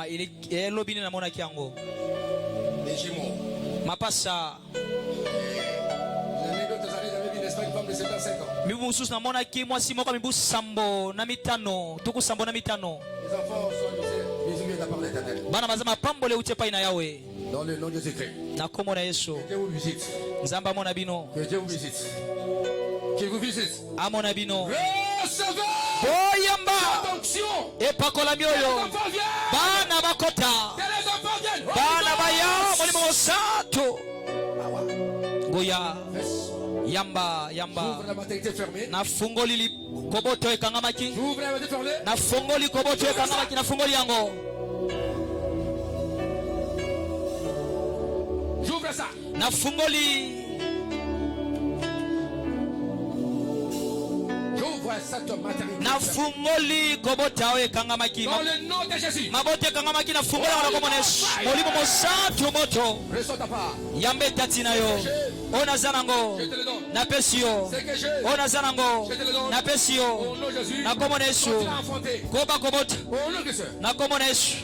Il est lobine na mona kiango. Des jumeaux. Mapasa. L'année d'autres années j'avais vu une femme de 75 ans. Mibu mususu na mona ki mwasi moko mibu sambo na mitano. Tuku sambo na mitano. Les enfants sont bana bazama pambole uche pa ina yawe dans le nom de Jésus-Christ. Na komo na Yesu. Que Dieu vous visite. Nzamba mona bino. Que Dieu vous visite. Que vous visite. Amona bino. Recevez. Boyamba. Attention. Et pakola mioyo. Bana bakota. Les enfants viennent. bana baya molimo mosantu goya yamba J'ouvre la maternité fermée. na fungoli li koboto ekangamaki J'ouvre la maternité fermée. na fungoli koboto ekangamaki na fungoli yango J'ouvre ça. na fungoli J'ouvre cette maternité na fermée. fungoli kobota oyo ekangamaki Dans le nom de Jésus. maboto ekangamaki na fungoli yango nakomona molimo mosantu moto Reçois ta part. yamba etati na yo oyo naza nango Je te le donne. napesi yo C'est que j'ai. oyo naza nango Je te le donne. napesi yo Au nom de Jésus. nakomona yesu Continue à affronter. koba kobota Au nom de Jésus. nakomona yesu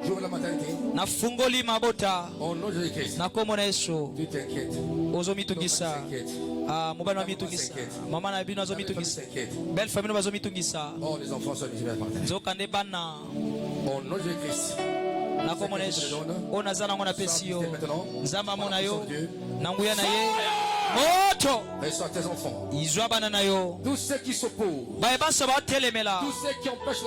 J'ouvre la maternité. nafungoli mabota Au nom de Jésus. nakomona yesu Tu t'inquiètes. ozomitungisa T'inquiète. mobali bamitungisa mama na bino azomitungisa belle famille bazomitungisa Oh, les enfants sont libérés par terre. nzoka nde bana Au nom de Jésus-Christ. nakomona yesu oyo naza nango napesi yo nzambe amona yo na nguya na ye moto Reçois tes enfants. izwa bana na yo Tous ceux qui s'opposent. baye baso baotelemela Tous ceux qui empêchent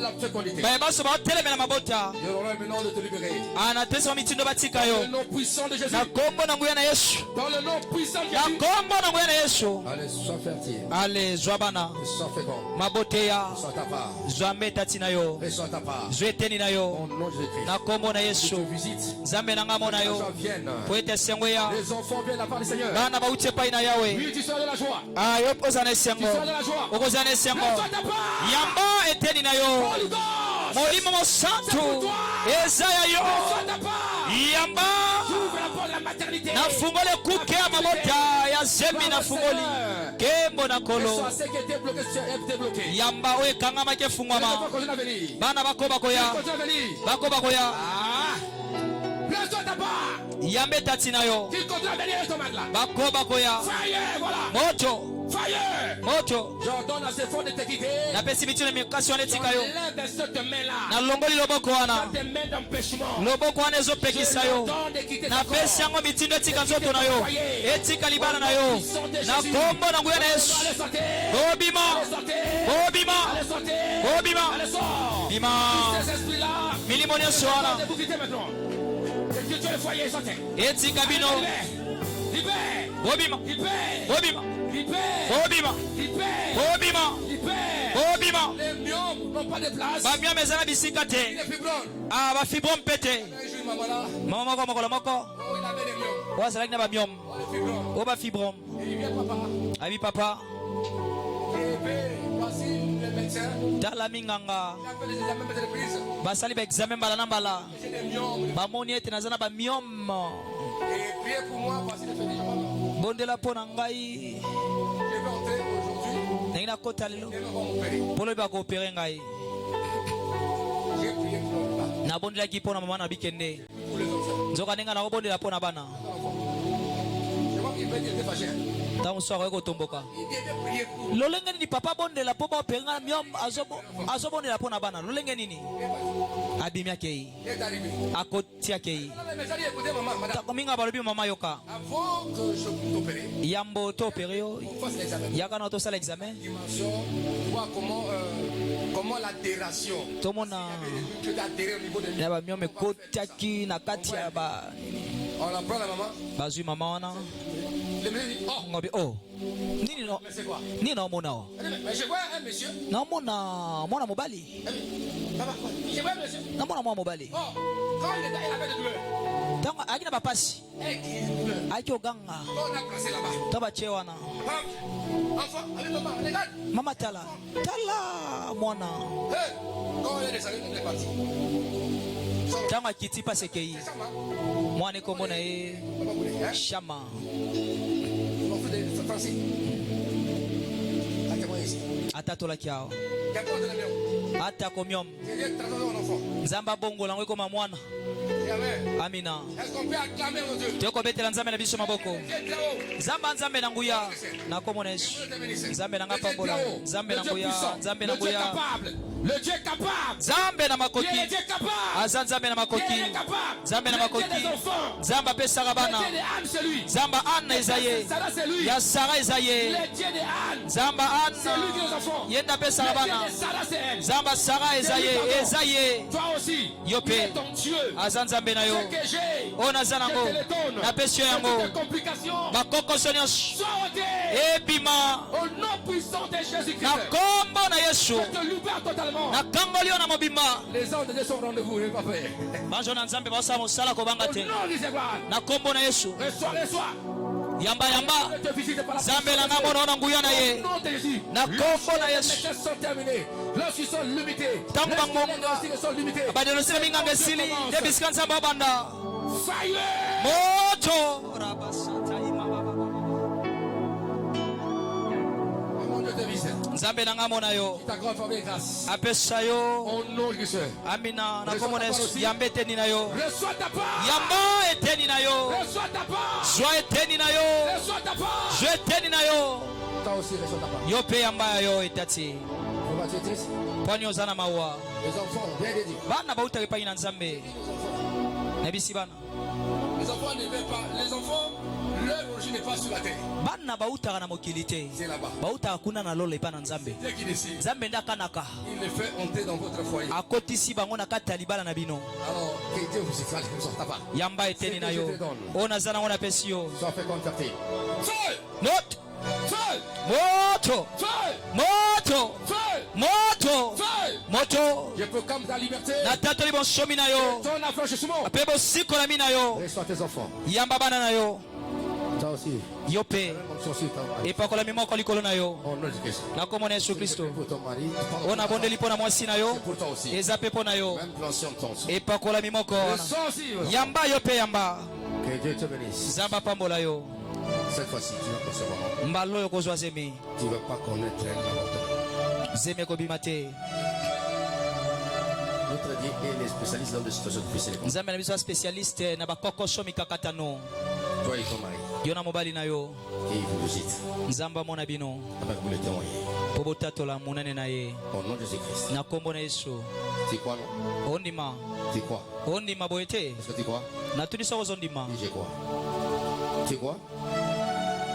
la fécondité. baye baso baotelemela mabota Je leur maintenant de te libérer. anatesa mitindo batika Dans yo le nom puissant de Jésus. na kombo na nguya na yesu Dans le nom puissant de na Jésus. kombo na nguya na yesu Allez, sois fertile. ale zwa bana Sois fécond. maboteya Reçois ta part. zwa mbetati na yo Reçois ta part. zwa eteni na yo Au nom de Jésus-Christ. na kombo na Je yesu te visite. nzambe na nga mona Les yo gens viennent. po ete esengo ya Les enfants viennent à la part du Seigneur. bana bauti epai na yawe Oui, tu seras de la joie. yo oza na esengo Tu seras de la joie. okozala na esengo Reçois ta part. yamba eteni na yo Holy Ghost. molimo mosantu eza ya yo Reçois ta part. yamba Ouvre la porte de la maternité. na fungoli kuke ya mabota ya zembi na fungoli kembo na kolo Reçois ce qui était bloqué, ce qui était bloqué. yamba oyo ekangamaki Les enfants efungwama continuent à venir. bana bakoba koya Continue à venir. bakoba koya Ah. Reçois ta part. yamba etati na yo Qui continue à venir ce là. bakoba koya Fire, voilà. moto Fire. moto J'ordonne à ces fonds de te quitter. napesi mitino mikasi wana etika yo Lève cette main-là. nalongoli loboko wana Tes mains d'empêchement. loboko wana ezopekisa yo J'ordonne de quitter ta napesi yango mitindo etika nzoto na yo etika libala na yo na kombo na nguya na yesu Allez sortir. bobima Allez sortir. bobima Allez sortir. bobima Allez sort. bima Ces esprits-là. milimo nyonso wana Vous quitter maintenant. Et que tu es le foyer, sortez. etika bino Libère. bobima Libère. bobima Libère. bobima Libère. bobima Libère. bobima Les myomes n'ont pas de place. bamiome eza na bisika te Les fibromes. bafibro mpe te Un jour, maman là. mama moko mokolo moko Oh, il avait des myomes. oyo azalaki na bamiome Oh, les fibromes. oyo bafibrom Et il vient, papa. abi papa Et bien, voici le médecin. tala minganga Il a fait les examens de reprise. basali baexamen mbala na mbala J'ai des myomes. bamoni ete naza na bamiome Et priez pour moi, voici le fait des gens. bondela mpo na ngai Je vais entrer aujourd'hui. ndenge nakota lelo Et nous allons opérer. mpo lobi bakoopere ngai J'ai prié pour le papa. nabondelaki mpo na mama na bikende Pour les enfants. nzoka ndenge nakobondela mpo na bana Je vois qu'il veut dire fâché. ntango mosu akoki kotomboka Il vient de prier pour lolenge nini papa abondela mpo baopere ngai na miome azobondela mpo na bana lolenge nini abimi akei Il est arrivé. akoti akei Non, mais j'ai dit, écoutez, maman, madame. ntango mingi balobi mama yoka Avant que je puisse opérer, yambo toopere yo on fasse l'examen. yaka na tosala examen Dimension, voir comment l'adhération. tomona Tu t'as adhéré au niveau de na bamiome ekotiaki na kati ya On apprend la maman. bazwi mama wana Le monsieur dit, oh, ngobi o nini no- mais c'est quoi? nini naomona o Elle dit, mais je vois un monsieur. naomona mwana mobali Elle dit, papa, quoi? Je vois un monsieur. namona mwana mobali Oh, quand il avait des douleurs, ntango ayaki na bapasi elle qui est douleur. ayaki oganga On a placé là-bas. ta batie wana Femme, enfant, allez, maman, regarde. mama tala tala mwana Hey, quand elle est descendue, elle est partie. ntango akiti pasi ekei C'est ça, ma. mwana ekombo na ye Maman voulait, hein? shama On fait des fancy. Attends-moi ici. atatolaki awa D'accord, de la maison. ata komiom Je viens de transformer mon enfant. nzambe abongola yango ekoma mwana Et Amina. Est-ce qu'on peut acclamer mon Dieu? Tekobetela nzambe na biso maboko. Nzamba nzambe na nguya na komona Yesu. Nzambe na ngapambola. Nzambe na nguya, nzambe na nguya. Le Dieu est capable. Nzambe na makoki. Il est capable. Aza nzambe na makoki. Il est capable. Nzambe na makoki. Nzamba pesaka bana. Le Dieu de Anne c'est lui. Nzamba Anne ezaye. Sarah c'est lui. Ya Sara ezaye. Le Dieu de Anne. Nzamba Anne. C'est lui qui nous enfants. Yenda pesaka bana. Le Dieu de Sarah c'est elle. Nzamba Sara ezaye. Ezaye. Toi aussi. Yope. Il est ton Dieu. Aza nzambe na yo. Ce que j'ai. Ona zanango. Je te le donne. Na pesio yango. Toutes les complications. Bakoko sonyos. Sois ôté. Ebima. Au nom puissant de Jésus-Christ. Na kombo na Yesu. Je te libère totalement. Na kangoli na mobimba. Les anges de Dieu sont au rendez-vous, ne pas faire. Banjo na nzambe basala mosala kobanga te. Au nom de Jésus. Na kombo na Yesu. Reçois. Yamba yamba. Je te visite par la Zambe la ngamo na nguya na ye. Au nom de Jésus. Na kombo na Yesu. Les tests sont terminés. Lorsqu'ils sont limités. Tangu bango. Lorsqu'ils sont limités. Abadelo sila minganga sili. Debiskan samba banda. Fire. Moto. Mon Dieu te visite. Nzambe na ngamo na yo. Ta grande faveur et grâce. Apesa yo. Au nom de Jésus. Amina na kombo na Yesu. Yambe eteni na yo. Reçois ta part. Yamba eteni na yo. Reçois ta part. Joie eteni na yo. Reçois ta part. Joie eteni na yo. Toi aussi, reçois ta part. Yo pe yamba yo etati. Pourquoi tu es triste? Pwani ozana mawa. Les enfants, bien dit. Bana bauta epai na Nzambe. Nabisi bana. Les enfants ne veulent pas. Les enfants, leur origine n'est pas sur la terre. Bana bauta na mokili te. C'est là-bas. Bauta kuna na lolo epa na Nzambe. Dieu qui décide. Nzambe ndaka naka. Il les fait entrer dans votre foyer. Akotisi bango na kati ya libala na bino. Alors, que Dieu vous éclate comme ça, ta part. Yamba eteni na yo. Ona zana ngona pesi yo. Sois fait convertir. Feu! Moto. Feu! Moto. Feu! Moto. Feu! Moto. Feu! Moto. Je proclame ta liberté. Na tato li bonsomi na yo. Ton affranchissement. Ape bosiko na mi na yo. Reçois tes enfants. Yamba bana na yo. Toi aussi. Yo pe. Epakola mimoko likolo na yo. Au nom de Jésus. Na komona Yesu Kristo. Pour ton mari. Ona bondeli mpo na mwasi na yo. C'est pour toi aussi. Eza pe mpo na yo. Même pension ton sang. Epakola mimoko wana. Reçois aussi. Yamba yo pe yamba. Que Dieu te bénisse. Nzamba pambola yo. Cette fois-ci, tu vas recevoir. Mbalo yo kozwa zemi. Tu ne vas pas connaître l'avortement. Zemi kobima te. Notre Dieu est les spécialistes dans des situations difficiles. Nzambe na biso spécialiste na bakokoso mikakatano. Toi et ton mari. Yo na mobali na yo. Et il vous visite. Nzamba mona bino. Avec vous le témoigner. Po botatola munene na ye. Au nom de Jésus-Christ. Na kombo na Yesu. Tu crois non? Ondima. Tu crois? Ondima boyete. Est-ce que tu crois? Na tuni so ozondima. Oui, je crois. Tu crois?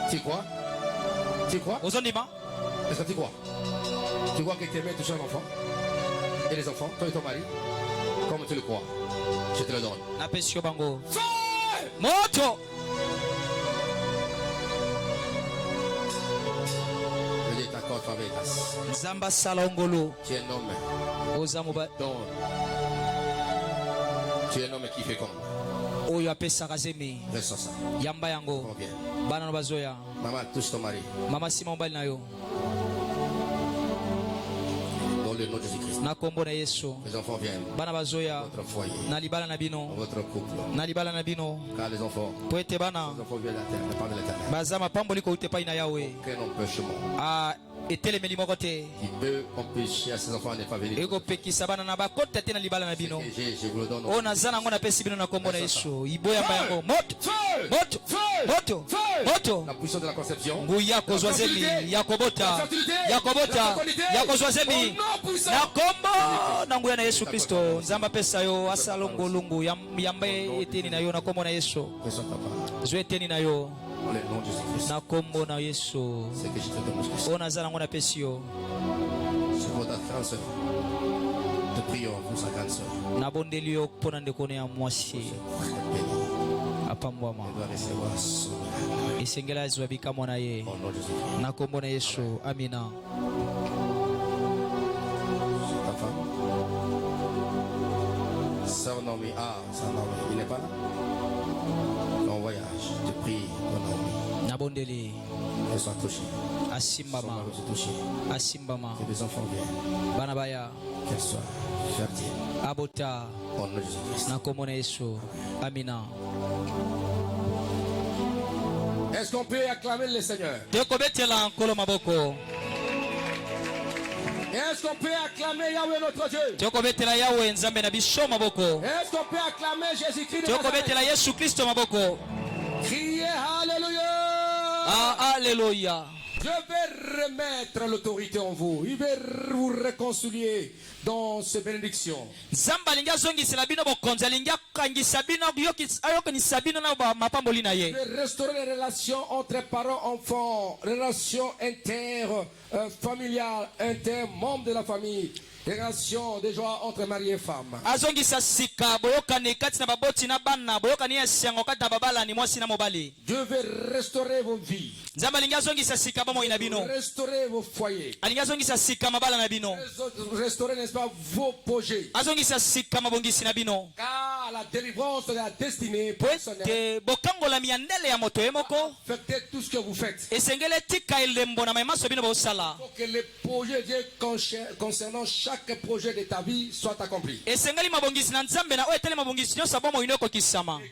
Tu crois? Tu crois? Ozondima. Est-ce que tu crois? Tu crois que tes mains touchent un enfant? Et les enfants, toi et ton mari? Comme tu le crois? Je te le donne. Na pesio bango. Feu! Moto. Le Dieu t'accorde faveur et grâce. Nzamba salongolo. Tu es un homme. Oza moba. Donc, tu es un homme qui fait comme. Oyo apesaka zemi. Reste ça. Yamba yango. Conviens. Bana no bazoya. Maman, touche ton mari. Mama sima mobali na yo. Dans le nom de Jésus-Christ. Na kombo na Yesu. Les enfants viennent. Bana bazoya. Votre foyer. Na libala na bino. Votre couple. Na libala na bino. Car les enfants. Po ete bana. Les enfants viennent de la part de l'Éternel. Baza mapamboli ko utepai na yawe. Aucun empêchement etelemeli moko te. qui peut empêcher à ses enfants de ne pas venir. Ekopekisa bana na bakota te na libala na bino. Je vous le donne. O naza nango napesi bino na kombo na Yesu. Iboyamba yango. Moto. Feu! Moto. Feu! Moto. Feu! Moto. La puissance de la conception. Nguya kozwa zemi. Yakobota. Yakobota. Yakozwa zemi. Na kombo na nguya na Yesu Kristo. Nzamba pesa yo asalongo lungu. Yambe eteni na yo na kombo na Yesu. Reçois ta part. Zo eteni na yo. Dans le nom de Jésus-Christ. Na kombo na Yesu. C'est que je te donne Jésus. O naza nango napesi yo. C'est pour ta grande sœur. Te prions pour sa grande sœur. Nabondeli yo mpona ndeko ya mwasi Très bénie. apambwama. Elle doit recevoir son miracle. Esengela azwa bikamwa na ye. Au nom de Jésus-Christ. Na kombo na Yesu. Amina. C'est ta femme. Sœur Naomi. Ah, sœur Naomi. Il n'est pas là. En voyage. Je te prie, ton Naomi. Nabondeli Qu'elle soit touchée. Son asimbama. mari soit touché. Asimbama. Que les enfants viennent. Bana baya Qu'elle soit fertile. abota Au nom de Jésus-Christ. na kombo na Yesu. Amina. Est-ce qu'on peut acclamer le Seigneur? Tekobetela nkolo maboko. Est-ce qu'on peut acclamer Yahweh notre Dieu? Est-ce qu'on peut acclamer Jésus-Christ? Criez Alléluia. Ah, Alléluia. Je vais remettre l'autorité en vous. Il va vous réconcilier dans ces bénédictions. Je vais restaurer les relations entre parents, enfants, relations familiales, membres de la famille. Relation de joie entre mari et femme. Je vais restaurer vos vies. Restaurer vos foyers. Restaurer, n'est-ce pas, vos projets. Car la délivrance de la destinée personnelle affecte tout ce que vous faites. Il faut que les projets de Dieu concernant chaque projet de ta vie soit accompli. Et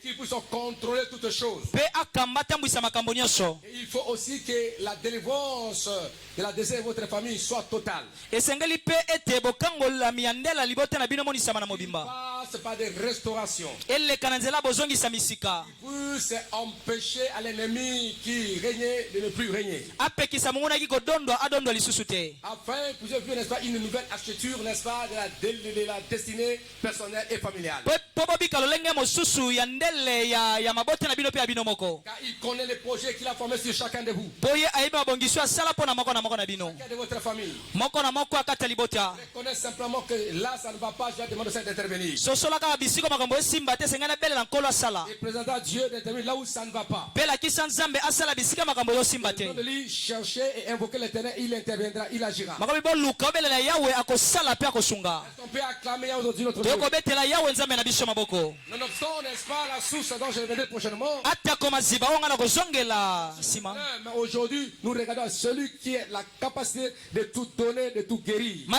qu'il puisse contrôler toutes choses. Et il faut aussi que la délivrance de la destinée de votre famille soit totale. C'est pas des restaurations. Il puisse empêcher à l'ennemi qui régnait de ne plus régner. Afin que vous ayez, n'est-ce pas, une nouvelle architecture, n'est-ce pas, de la destinée personnelle et familiale. Car il connaît les projets qu'il a formés sur chacun de vous. Chacun de votre famille. Reconnaissez simplement que là ça ne va pas, je vais demander d'intervenir. Et présenter à Dieu d'intervenir là où ça ne va pas. De lui chercher et invoquer l'Éternel, il interviendra, il agira. On peut acclamer aujourd'hui notre Dieu. Nonobstant, n'est-ce pas, la source dont je reviendrai prochainement. Mais aujourd'hui, nous regardons celui qui a la capacité de tout donner, de tout guérir. Vous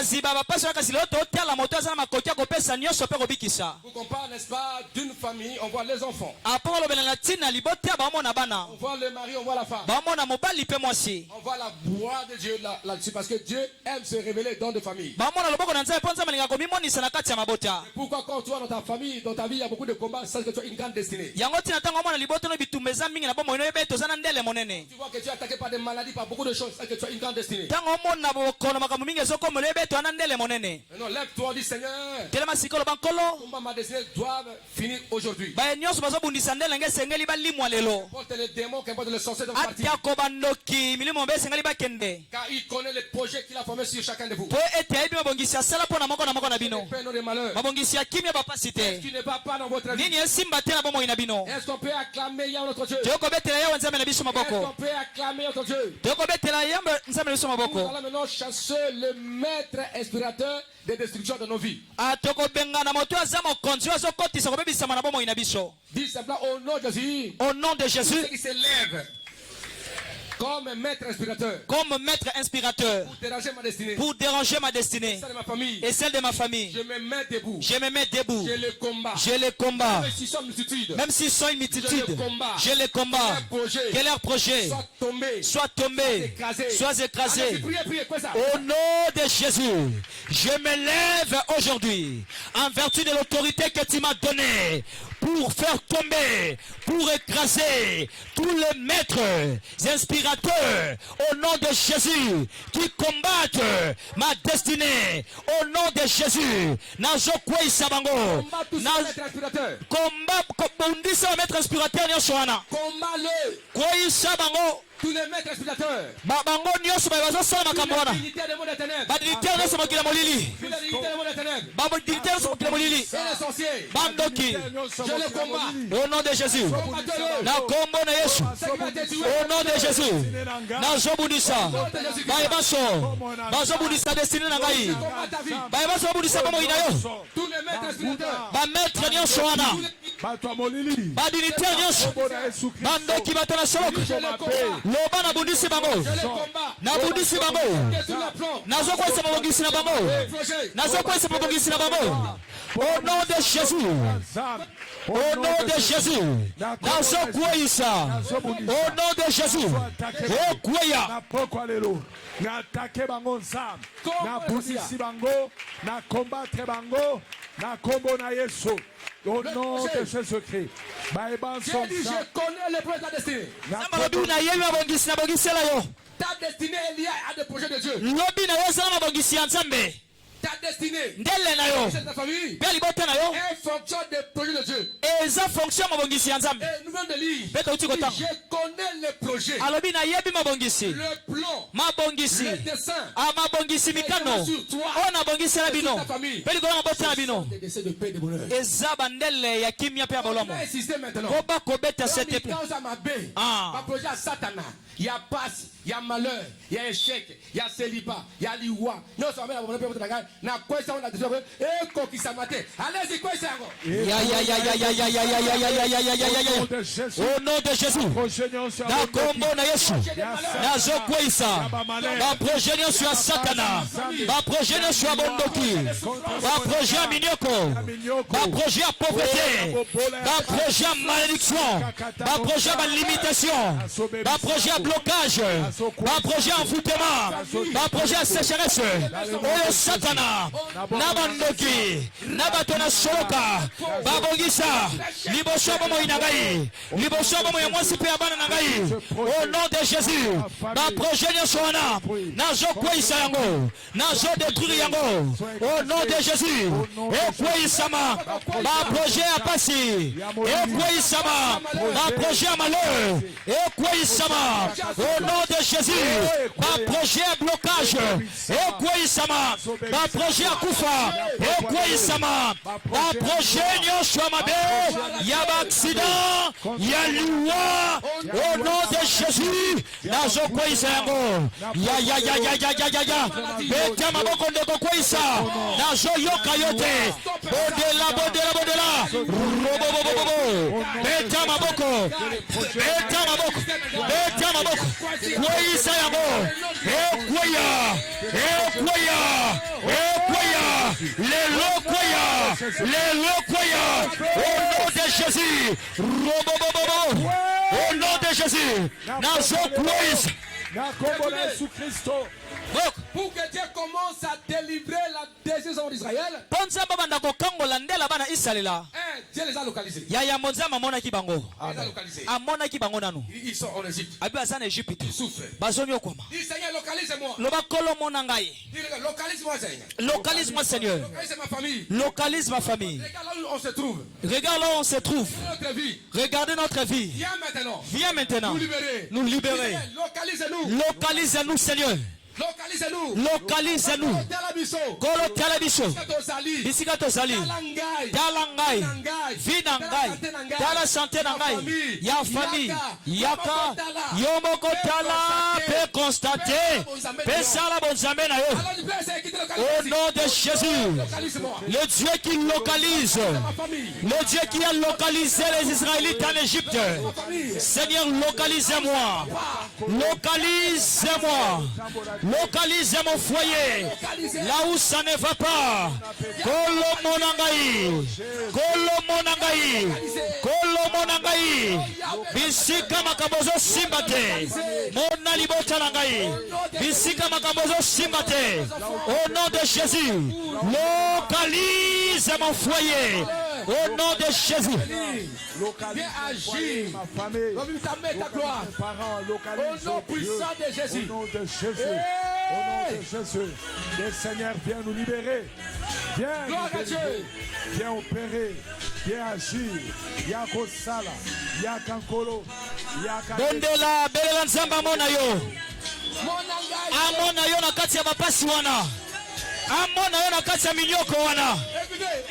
comprenez, n'est-ce pas, d'une famille, on voit les enfants. On voit le mari, on voit la femme. On voit la gloire de Dieu là-dessus parce que Dieu aime se révéler dans des familles. Pourquoi quand tu vois dans ta famille, dans ta vie, il y a beaucoup de combats, ça c'est que tu as une grande destinée. Tu vois que tu es attaqué par des maladies, par beaucoup de choses, ça c'est que tu as une grande destinée. Non, lève-toi, dis Seigneur. Combat ma destinée doit finir aujourd'hui. Porte les démons, qu'importe les sorciers de partir. Car il connaît les projets qu'il a formés sur chacun de vous. De malheur. Est-ce qu'il ne va pas dans votre vie? Est-ce qu'on peut acclamer Yahweh notre Dieu? Est-ce qu'on peut acclamer notre Dieu? Nous allons maintenant chasser le maître inspirateur des destructions de nos vies. Dis simplement au nom de Jésus. Au nom de Jésus. Ceux qui se lèvent comme maître inspirateur. Pour déranger ma destinée. Et celle de ma famille. Je me mets debout. Je les combats. Même s'ils sont une multitude. Je les combats. Que leur projet soit tombé. Soit écrasé. Au nom de Jésus. Je me lève aujourd'hui. En vertu de l'autorité que tu m'as donnée. Pour faire tomber, pour écraser tous les maîtres inspirateurs au nom de Jésus qui combattent ma destinée au nom de Jésus. Nazokwe Sabango. Combat maître inspirateur Nyoshwana. Combat-le. Kwe Sabango. Tous les maîtres inspirateurs. Bango Nyoso Babazo Sama Kamwana. Badilitaire de Samakila Molili. Badilitaire de Samakila Molili. Bandoki. Je le combat. Au nom de Jésus. Na combo na Yesu. Au nom de Jésus. Na Zobudisa. Bayebaso. Bazobudisa destinée na ngai. Bayebaso Budisa bamo inayo. Tous les maîtres inspirateurs. Ba maître Nyoso wana. badinitaire nyonso bandoki bato na soloka loba nabundisi bango nabundisi bango nazokwesa mabongisi na bango nazokwesa mabongisi na bango au nom de Jésus au nom de Jésus nazokwesa au nom de Jésus okweya na attaquer bango nzam na bundisi bango na combattre bango na kombo na Yesu au nom de Jésus-Christ. J'ai dit, je connais le projet de ta destinée. Ta destinée est liée à des projets de Dieu. Ta destinée, ta famille, est fonction des projets de Dieu. Et nous venons de lire. Je connais le projet, le plan, le dessin, sur toi, ta famille. Des décès de paix et de bonheur. On va insister maintenant. Ma projet à Satan. Il y a passe, il y a malheur, il y a échec, il y a célibat, il y a liwa. Nous sommes là, na quoi ça on a déjà et quoi qui s'amaté. Allez-y quoi ça encore. Au nom de Jésus. Na kombo na Yesu. Na zokwisa. Ba projet no sur Satana. Ba projet no sur bondoki. Ba projet à minyoko. Ba projet à pauvreté. Ba projet à malédiction. Ba projet à limitation. Ba projet à blocage, un projet envoûtement, un projet à sécheresse, oh Satana, Nabandoki, Nabatona Soka, Babogisa, Libosobo Inagai, Libosobo Yamonsipe Abana Nagai, au nom de Jésus, un projet de Soana, Nazo Kweisango, Nazo détruire Yango, au nom de Jésus, et Kweisama, un projet à passer, et Kweisama, un projet à malheur, et Kweisama. Au nom de Jésus, ma projet à blocage, et quoi il s'ama, ma projet à Koufa, et quoi il s'ama, ma projet Nyoshua Mabe, il y a accident, il y a loi, au nom de Jésus, nazo quoi il s'ama, ya, beta maboko ndeko quoi il s'ama, nazo yoka yote, bodela, beta maboko, Kweyisa yango, ekweya, lelo kweya, au nom de Jésus, au nom de Jésus, nazo kweyisa. Pour que Dieu commence à délivrer la décision d'Israël, Dieu les a localisés. Il les a localisés. Ils sont en Égypte. Ils souffrent. Dis Seigneur, localise-moi. Localise-moi Seigneur. Localise-moi Seigneur. Localise ma famille. Localise ma famille. Regarde là où on se trouve. Regarde là où on se trouve. Notre vie. Regardez notre vie. Viens maintenant. Nous libérer. Localise-nous. Localise-nous Seigneur. Localisez-nous. Localisez-nous. Kolo talabiso. Bisika tozali. Talangai. Vinangai. Tala santé nangai. Ya famille. Yaka. Yomoko tala. Peut constater. Peut sala bonzambe na yo. Au nom de Jésus. Le Dieu qui localise. Le Dieu qui a localisé les Israélites en Égypte. Seigneur, localisez-moi. Localisez-moi. Localisez mon foyer là où ça ne va pas. Kolo monangai. Bisika makabozo simbate. Mona libota nangai. Bisika makabozo simbate. Au nom de Jésus, localise mon foyer. Au nom de Jésus. Viens agir. Ma famille. Ta gloire. Au nom puissant de Jésus. Au nom de Jésus. Au nom de Jésus. Le Seigneur vient nous libérer. Viens nous délivrer. Viens opérer. Viens agir. Yako Sala. Yakankolo. Bondela belela nzamba mona yo. Amona yo na kati ya bapasi wana. Amona yo na kati ya minyoko wana.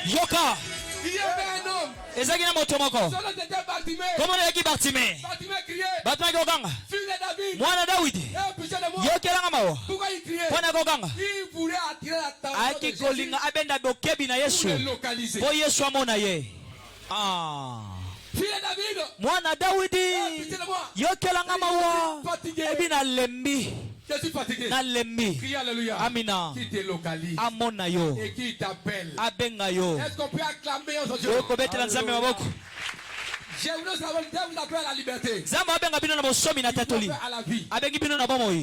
Yoka. Il y avait un homme. Ezaki na moto moko. Comment est-ce qu'il Bartimée? Bartimée kokanga. Fils de David. Mwana Daudi. Yokelanga mawa. Pourquoi il criait? Mwana kokanga. Il voulait attirer l'attention de Jésus. Aki kolinga abenda bokebi na Yesu. Pour le localiser. Po Yesu amona ye. Fille David. Mwana Daudi. Yokelanga mawa. Ebina lembi. Je suis fatigué. Na lembi. Crie alléluia. Amina. Qui te localise. Amona yo. Et qui t'appelle. Abenga yo. Est-ce qu'on peut acclamer aujourd'hui? Oko betela nzambe maboko. Je voulais savoir le diable appelle à la liberté. Zamba abenga bino na bosomi na tatoli. À la vie. Abengi bino na bomoi.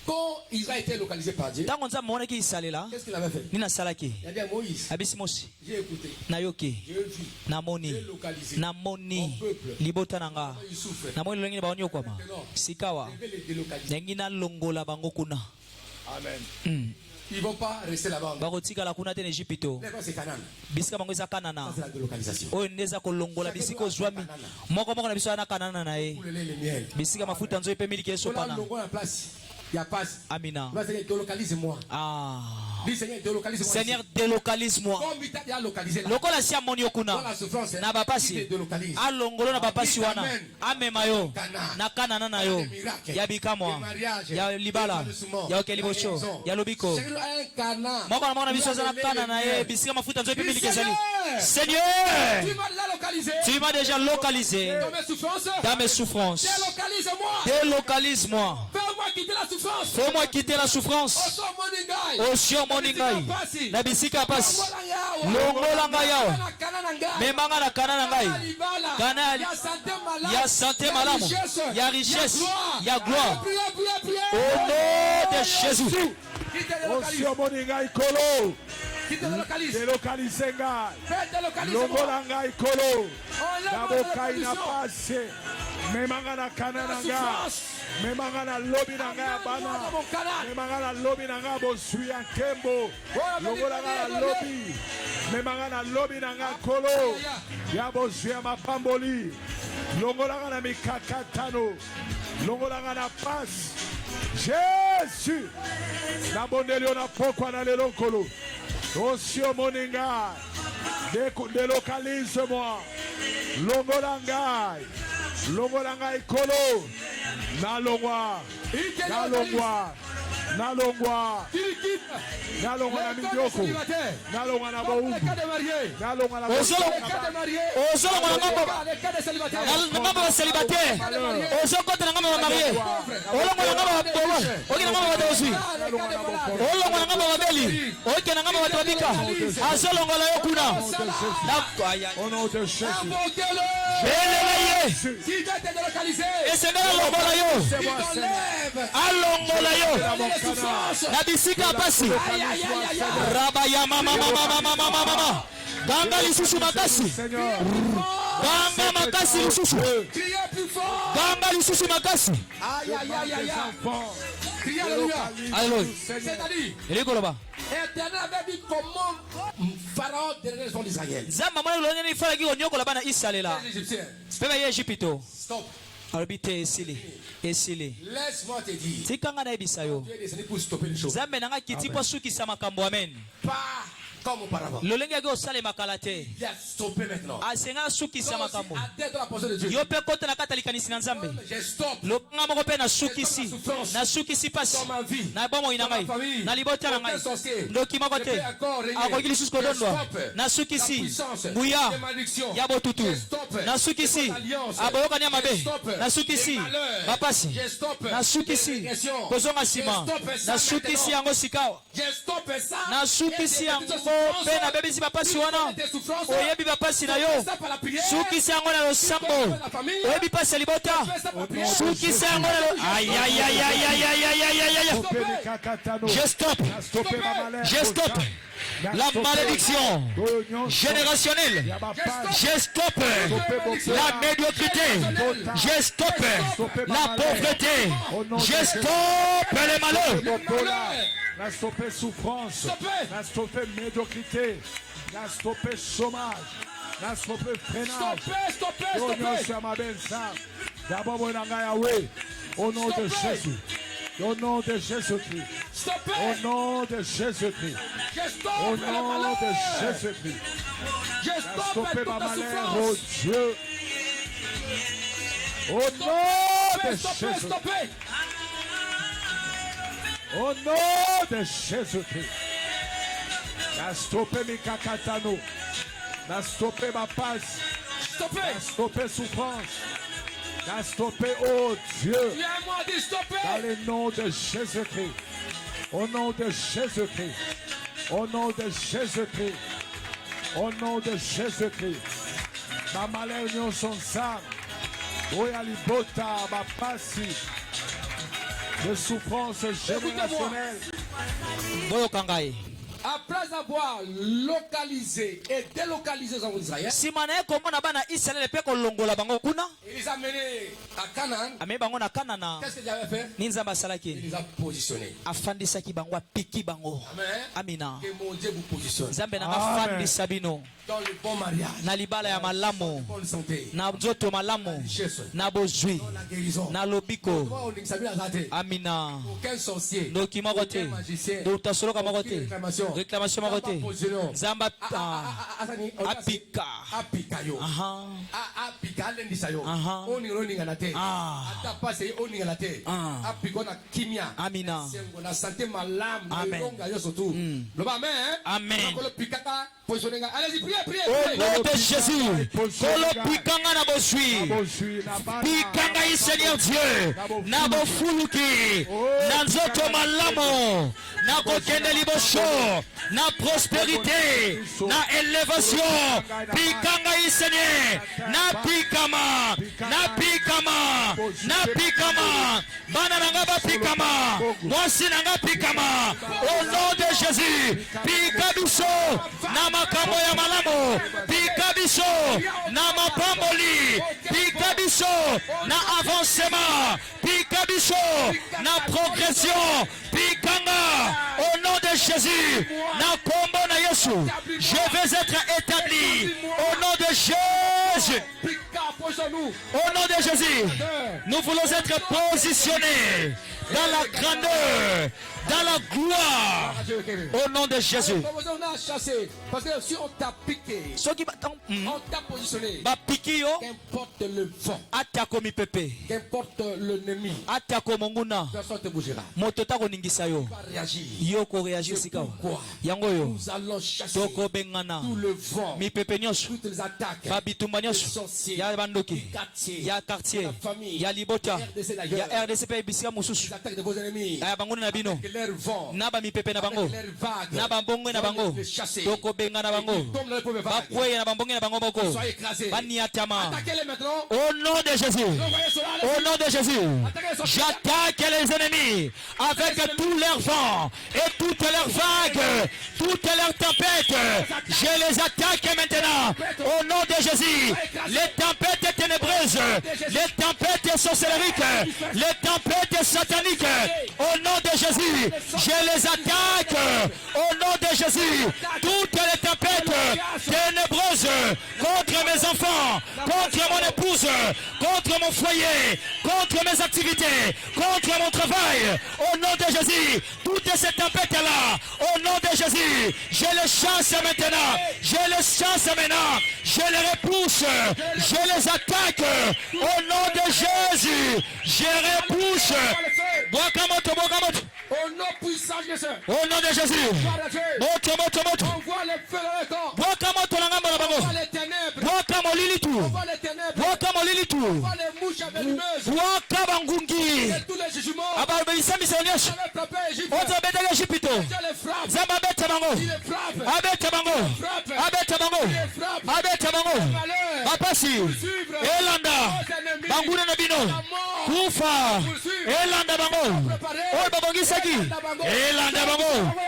Quand il a été localisé par Dieu, qu'est-ce qu'il avait fait? Il a dit à Moïse, j'ai écouté, j'ai vu, j'ai localisé mon peuple. Il souffre. Amen. Ils ne vont pas rester là-bas. C'est Canaan. C'est la délocalisation. Amina. Délocalise-moi. Seigneur, délocalise-moi. Lokola si amoni okuna na bapasi alongolo na bapasi wana amema yo na kanana na yo ya bikamwa ya libala ya okelibosho ya lobiko moko na moko na biso za na kanana ye bisika mafuta nzo pemili kezali. Seigneur, tu m'as déjà localisé dans mes souffrances. Délocalise-moi. Fais-moi quitter la souffrance. Oshio moningai na bisika pasi longola ngai yao memanga na kanana ngai kana ya santé malamu ya richesse ya gloire au nom de Jésus. Oshio moningai kolo délocaliser ngai longola ngai kolo nabokai na pase memanga na kanana ngai memanga na lobi na ngai bana memanga na lobi na ngai bosui ya nkembo longola ngai na lobi memanga na lobi na ngai kolo ya bosui ya mapamboli longola ngai na mikakatano longola ngai na pasi Jésus nabondeli yo na pokwa na lelo nkolo osio moni ngai délocalise-moi longola ngai kolo nalongwa na midioko nalongwa na boumbu nalongwa na ozolongwa na ngambo ba célibataire ozokota na ngambo ba marié olongwa na ngambo ba bobo oki na ngambo ba dosui olongwa na ngambo ba beli oki na ngambo ba tobika azolongwa na yo kuna au nom de Jésus. Esengela longola yo alongola yo na bisika pasi raba ya mama ganga lisusu makasi ganga makasi lisusu ganga lisusu makasi alléluia. C'est-à-dire, Éternel avait dit comment Pharaon dérangeait son Israël. Zama mwana lonyeni fala ki onyoko la bana isalela. Peba ye Egypto. Stop. Albite esili. Laisse-moi te dire. Tikanga na ebisa yo. Dieu est descendu pour stopper les choses. Zame nanga kiti po suki sa makambo amen. Pas comme auparavant. Lolenge go sale makalate. Il a stoppé maintenant. Asenga suki sa makambo. Adète la portion de Dieu. Yo pe kota na kata likanisi na Nzambe. Je stoppe. Lokanga moko pe na suki si. Na suki si pasi. Na bomo ina ngai. Na libota na ngai. Ndoki moko te. Akoki lisusu kodondwa. Na suki si. Nguya. Ya botutu. Na suki si. Aboyoka ni mabe. Na suki si. Bapasi. Na suki si. Kozonga sima. Na suki si yango sikawa. Na suki si yango pe na bebe si bapasi wana. Oyebi bapasi na yo. Suki si yango na losambo. Oyebi pasi libota. Suki si yango na lo. Aïe aïe aïe aïe aïe aïe aïe aïe aïe. Je stoppe. La malédiction générationnelle. Je stoppe la médiocrité. Je stoppe la pauvreté. Je stoppe les malheurs. La stopper souffrance. La stopper médiocrité. La stopper chômage. La stopper freinage. D'abord, au nom de Jésus. Au nom de Jésus-Christ. Au nom de Jésus-Christ. Au nom de Jésus-Christ. Stoppez ma malheur, oh Dieu. Au nom de Jésus-Christ. Au nom de Jésus-Christ. Stoppez mes kakatano. n'a stoppé ma passe. N'a stoppé souffrance. N'a stoppé, oh Dieu. Dans le nom de Jésus-Christ. Au nom de Jésus-Christ. Au nom de Jésus-Christ. Au nom de Jésus-Christ. Ma malheur n'y sont ça. Oyalibota, ma passe. De souffrance générationnelle. Après avoir localisé et délocalisé les enfants d'Israël, il les a menés à Canaan. Qu'est-ce qu'il avait fait? Il les a positionnés. Amen. Que mon Dieu vous positionne. Dans le bon mariage, dans la bonne santé, dans la guérison, dans Amina. Aucun sorcier, aucun magicien, aucune réclamation, Zamba Apika, Apikayo, Apika Lendisayo, Onironinganate, Atapase Oninganate, Apikona Kimia, Amina, la santé malam, Amen. Amen. Allez-y, priez. Au nom de Jésus, Kolo Pikanga na bosui, Pikanga yi Seigneur Dieu, na bofuluki, na nzoto malamo, na kokende libosho, na prospérité, na élévation, Pikanga yi Seigneur, na pikama, bana nanga ba pikama, mwasi nanga pikama, au nom de Jésus, Pikabiso, na makambo ya malamo. Pikabiso na mapamboli, Pikabiso na avancement, Pikabiso na progression, Pikanga au nom de Jésus, na kombo na Yesu, je vais être établi au nom de Jésus. Au nom de Jésus, nous voulons être positionnés dans la grandeur, dans la gloire, au nom de Jésus. Parce que si on t'a piqué, on t'a positionné, qu'importe le vent, qu'importe l'ennemi, personne ne bougera. Tu vas réagir. Pourquoi? Nous allons chasser tout le vent, toutes les attaques, les sorciers, les quartiers, la famille, les attaques de vos ennemis, leur vent, avec leur vague, les chasser. Ils tombent dans les premières vagues. Soyez écrasés. Attaquez-les maintenant. Au nom de Jésus. Au nom de Jésus. J'attaque les ennemis avec tous leurs vents et toutes leurs vagues, toutes leurs tempêtes. Je les attaque maintenant. Au nom de Jésus. Les tempêtes ténébreuses, les tempêtes sorcériques, les tempêtes sataniques. Au nom de Jésus. Je les attaque au nom de Jésus. Toutes les tempêtes ténébreuses contre mes enfants, contre mon épouse, contre mon foyer, contre mes activités, contre mon travail. Au nom de Jésus, toutes ces tempêtes-là, au nom de Jésus, je les chasse maintenant. Je les chasse maintenant. Je les repousse. Je les attaque. Au nom de Jésus, je repousse. Au nom puissant de Jésus. Au nom de Jésus. On voit les feux dans le corps. On voit les ténèbres. On voit les ténèbres. On voit les mouches venimeuses. Et tous les jugements. Ils avaient frappé Égypte. Dieu les frappe. Il les frappe.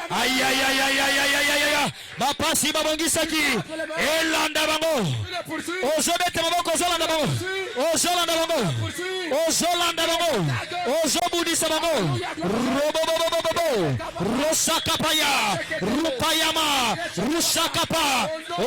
Aïe aïe aïe aïe aïe aïe aïe aïe. Bapasi babongisaki. Elanda bango. Ozobete maboko ozolanda bango. Ozolanda bango. Ozolanda bango. Ozobudisa bango. Robobobobobo. Rosakapaya. Rupayama. Rusakapa. Oh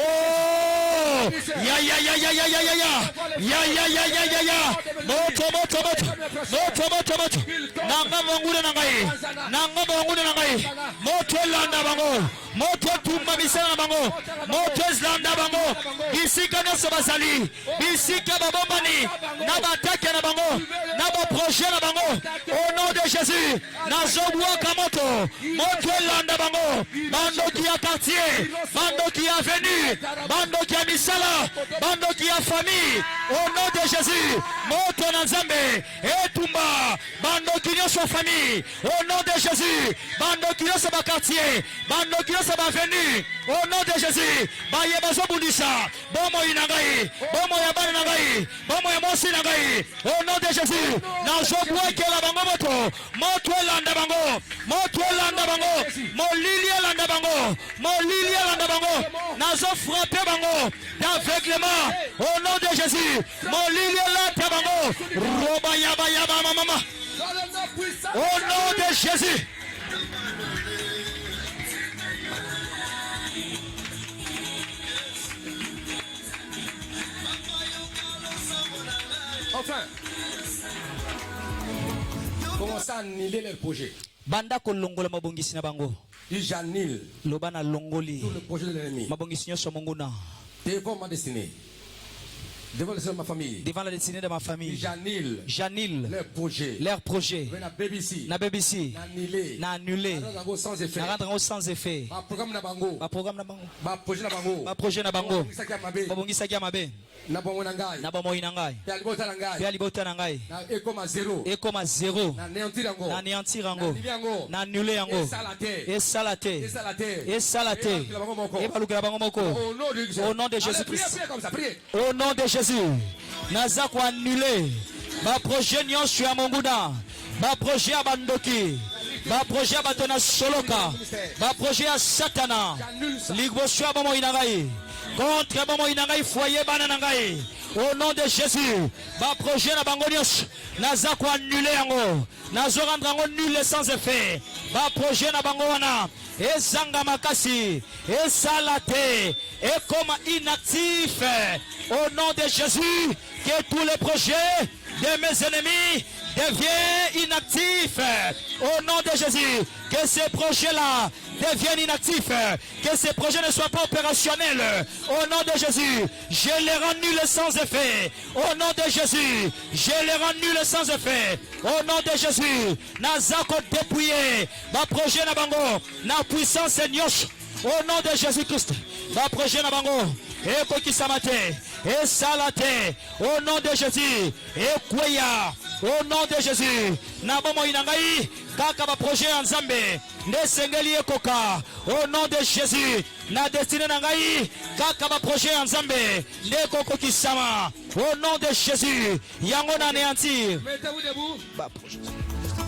Ya ya ya ya ya ya ya ya. Ya ya ya ya ya ya. Moto moto moto. Moto moto moto. Nanga manguna nangai. Nanga manguna nangai. Moto landa bango. Moto tumba bisana bango. Moto landa bango. Bisika no sobasali. Bisika babombani. Na batake na bango. Na ba projet na bango. Au nom de Jésus. Na zobwa kamoto. Moto landa bango. Bando qui a quartier. Bando qui a venu. Bando qui a misala. Bando qui a famille. Au nom de Jésus. Moto na Nzambe. Et tumba. Bando qui a sa famille. Au nom de Jésus. Bando qui a sa quartier. Bando qui a sa venu. Au nom de Jésus. Baye bazo budisa. Bomo inangai. Bomo ya bana nangai. Bomo ya mosi nangai. Au nom de Jésus. Na zobwa ke la bango moto. Moto landa bango. Moto landa bango. Molili landa bango. Molili landa bango. Na zo frappé bango. D'aveuglement. Au nom de Jésus. Molili landa bango. Roba yaba yaba mama. Au nom de Jésus. Enfin, commencez à annuler leur projet. Banda kolongola mabongisi na bango. J'annule lobana longoli tout le projet de l'ennemi. Mabongisi nyoso monguna. Devant ma destinée. Devant le de ma famille. Devant la destinée de ma famille. J'annule leur projet. Na BBC. Na annulé. Sans effet. Na rendre sans effet. Ma programme na bango. Ma projet na bango. Ma projet na bango. Mabongisa kia mabe. Na bongo na ngai. Na bomo inangai. Pia libota na ngai. Na ekoma zéro. Na néantir yango. Na annuler yango. Et salate. Et balukela bango moko. Au nom de Jésus-Christ. Au nom de Jésus. Naza ko annuler. Ba projet nyonso ya monguna. Ba projet ya bandoki. Ba projet ya batona soloka. Ba projet ya satana. Ligoso ya bomo inangai. Contre bomo inangai foyer bana nangai. Au nom de Jésus. Ba projet na bango nyonso. Naza ko annuler yango. Nazo rendre yango nul sans effet. Ba projet na bango wana. Ezanga makasi. Esalate. Et comme inactif. Au nom de Jésus. Que tous les projets de mes ennemis deviennent inactifs. Au nom de Jésus. Que ces projets-là deviennent inactifs. Que ces projets ne soient pas opérationnels. Au nom de Jésus. Je les rends nuls sans effet. Au nom de Jésus. Je les rends nuls sans effet. Au nom de Jésus. Nazako dépouillé. Ma projet na bango. Na puissance nyos. Au nom de Jésus-Christ. Ma projet na bango. Et kokisamate. Et salate. Au nom de Jésus. Et kweya. Au nom de Jésus. Na bomo inangai. Kaka ba projet en Zambé. Ne sengeli ekoka. Au nom de Jésus. Na destiné nangai. Kaka ba projet en Zambé. Ne koko kisama. Au nom de Jésus. Yango na néantir. Mettez-vous debout. Ba projet.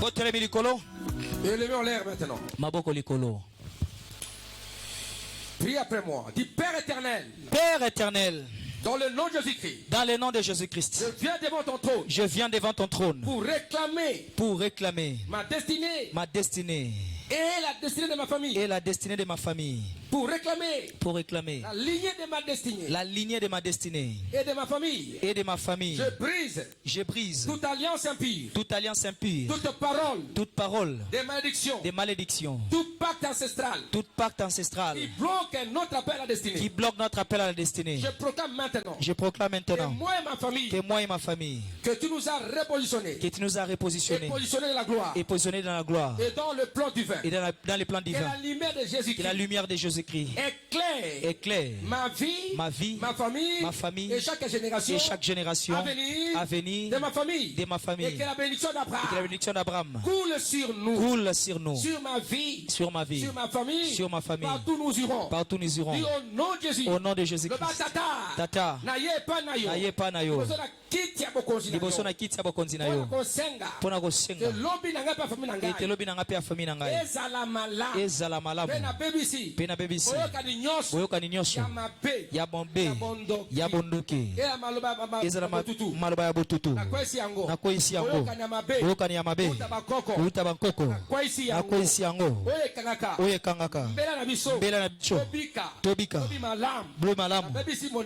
Botere bilikolo. Et levez en l'air maintenant. Maboko likolo. Prie après moi. Dis Père éternel. Père éternel. Dans le nom de Jésus-Christ. Dans le nom de Jésus-Christ. Je viens devant ton trône. Je viens devant ton trône. Pour réclamer. Ma destinée. Et la destinée de ma famille. Et la destinée de ma famille. Pour réclamer. La lignée de ma destinée. La lignée de ma destinée. Et de ma famille. Et de ma famille. Je brise. Toute alliance impure. Toute parole. Des malédictions. Tout pacte ancestral. Qui bloque notre appel à la destinée. Je proclame maintenant. Que moi et ma famille. Que tu nous as repositionnés. Et positionnés dans la gloire. Et dans le plan divin. Et dans les plans divins. Que la lumière de Jésus-Christ éclaire ma vie, ma famille et chaque génération à venir de ma famille. Et que la bénédiction d'Abraham coule sur nous, sur ma vie, sur ma famille. Partout nous irons. Au nom de Jésus-Christ. Tata. Naye pa nayo. liboso na kiti ya bokonzi na yo mpona kosenga ete lobi na nga mpe ya fami na ngai ezala malamu mpe nabebisi boyokani nyonso ya mabe ya bondoke ezala maloba ya botutu nakweyisi yango boyokani ya mabe kouta bankoko nakweyisi yango oyo ekangaka mbela na biso tobika blo malamu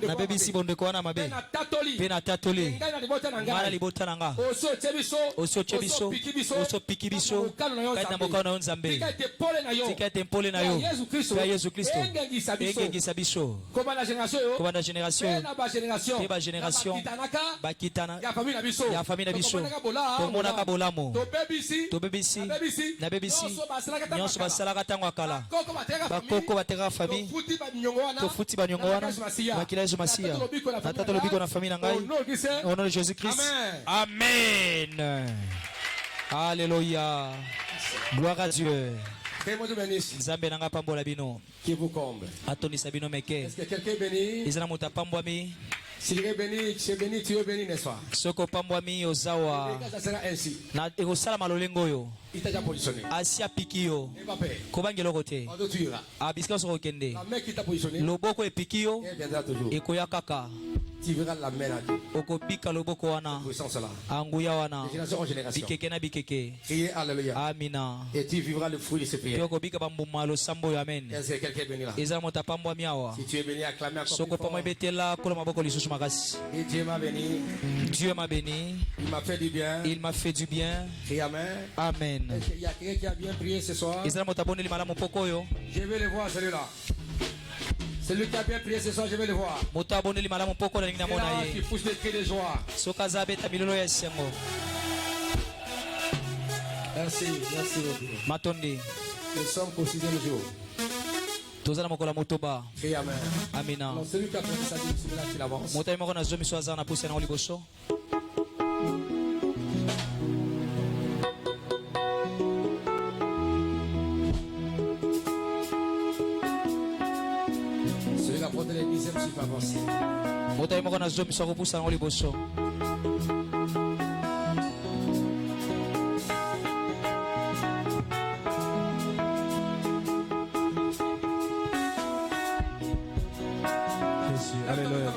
nabebisi bondeko wana mabe mpe natatoli ngai na libota na nga osi otye biso osi opiki biso kati na mokano na yo nzambe tika ete mpole na yo mpe ya yesu kristo engengisa biso kobanda generation mpe bagénération bakitana ya fami na biso tomonaka bolamo tobebisi nabebisi nyonso basalaka ntango ya kala bakoko batekaka fami tofuti baniongo wana makila yesu masiya natata lobiko na fami na ngai au nom de Jésus Christ. Amen. Alléluia. Gloire à Dieu. Nzambe nanga pambola bino. Qui vous comble. Atonisa bino meke. Est-ce que quelqu'un est béni? Ezana muta pambwami. S'il est béni, tu es béni, tu es béni, n'est-ce pas? Soko pambwami ozawa. Ça sera ainsi. Na ekosala malolengo yo. Il t'a déjà positionné. Asia pikio. Kobangelo kote. Abisika soko kende. La main qui t'a positionné. Loboko epikio. Ekoya kaka. Tu verras la main à Dieu. Okobika loboko wana. Anguya wana. De génération en génération. Bikeke na bikeke. Criez alléluia. Amina. Et tu vivras le fruit de ces prières. Okobika bambuma lo sambo yo amen. Est-ce que quelqu'un est béni là? Ezala motapambwa miawa. Si tu es béni, acclamez encore Soko plus fort. pamo betela kola maboko lisusu makasi. Et Dieu m'a béni. Dieu m'a béni. Il m'a fait du bien. Il m'a fait du bien. Et amen. Amen. Est-ce qu'il y a quelqu'un qui a bien prié ce soir? Ezala motaboneli malamu poko yo. Je vais le voir celui-là. Celui qui a bien prié ce soir, je vais le voir. Motaboneli malamu poko na ngina mona Et là, qui ye. pousse des cris de joie. Soka za beta bilolo ya sengo. Merci, merci beaucoup. Matondi. Nous sommes au 6e jour. Tozala mokola motoba. Et amen. Amina. Alors celui qui a pris sa vie, celui-là qui l'avance. Motayi moko na zomi so azana pusi na liboso. Celui qui a porté les 10e chiffres avance. Motayi moko na zomi so kopusa na liboso. Alléluia.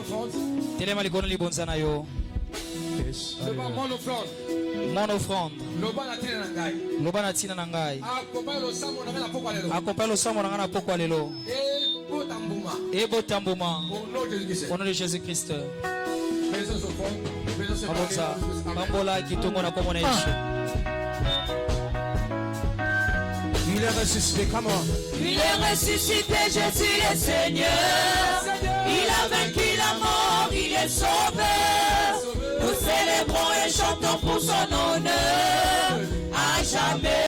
Telema likono libonza na yo. Yes. Le bas, mon offrande. Mon offrande. Le bas, la tina na ngai. Loba na tina na ngai. Accompagne le sang, on avait la pokwa lelo. Accompagne le samo na nga na pokwa lelo. Et potambuma. Ebotambuma. Au nom de Jésus-Christ. Au nom de Jésus-Christ. Faisons ce fond. Faisons ce Mabonza. fond. Bambola kitongo na komona Yesu. Il est ressuscité, comment? Il est ressuscité, Jésus est Seigneur. Il a vaincu la mort, il est sauveur. Nous célébrons et chantons pour son honneur à jamais.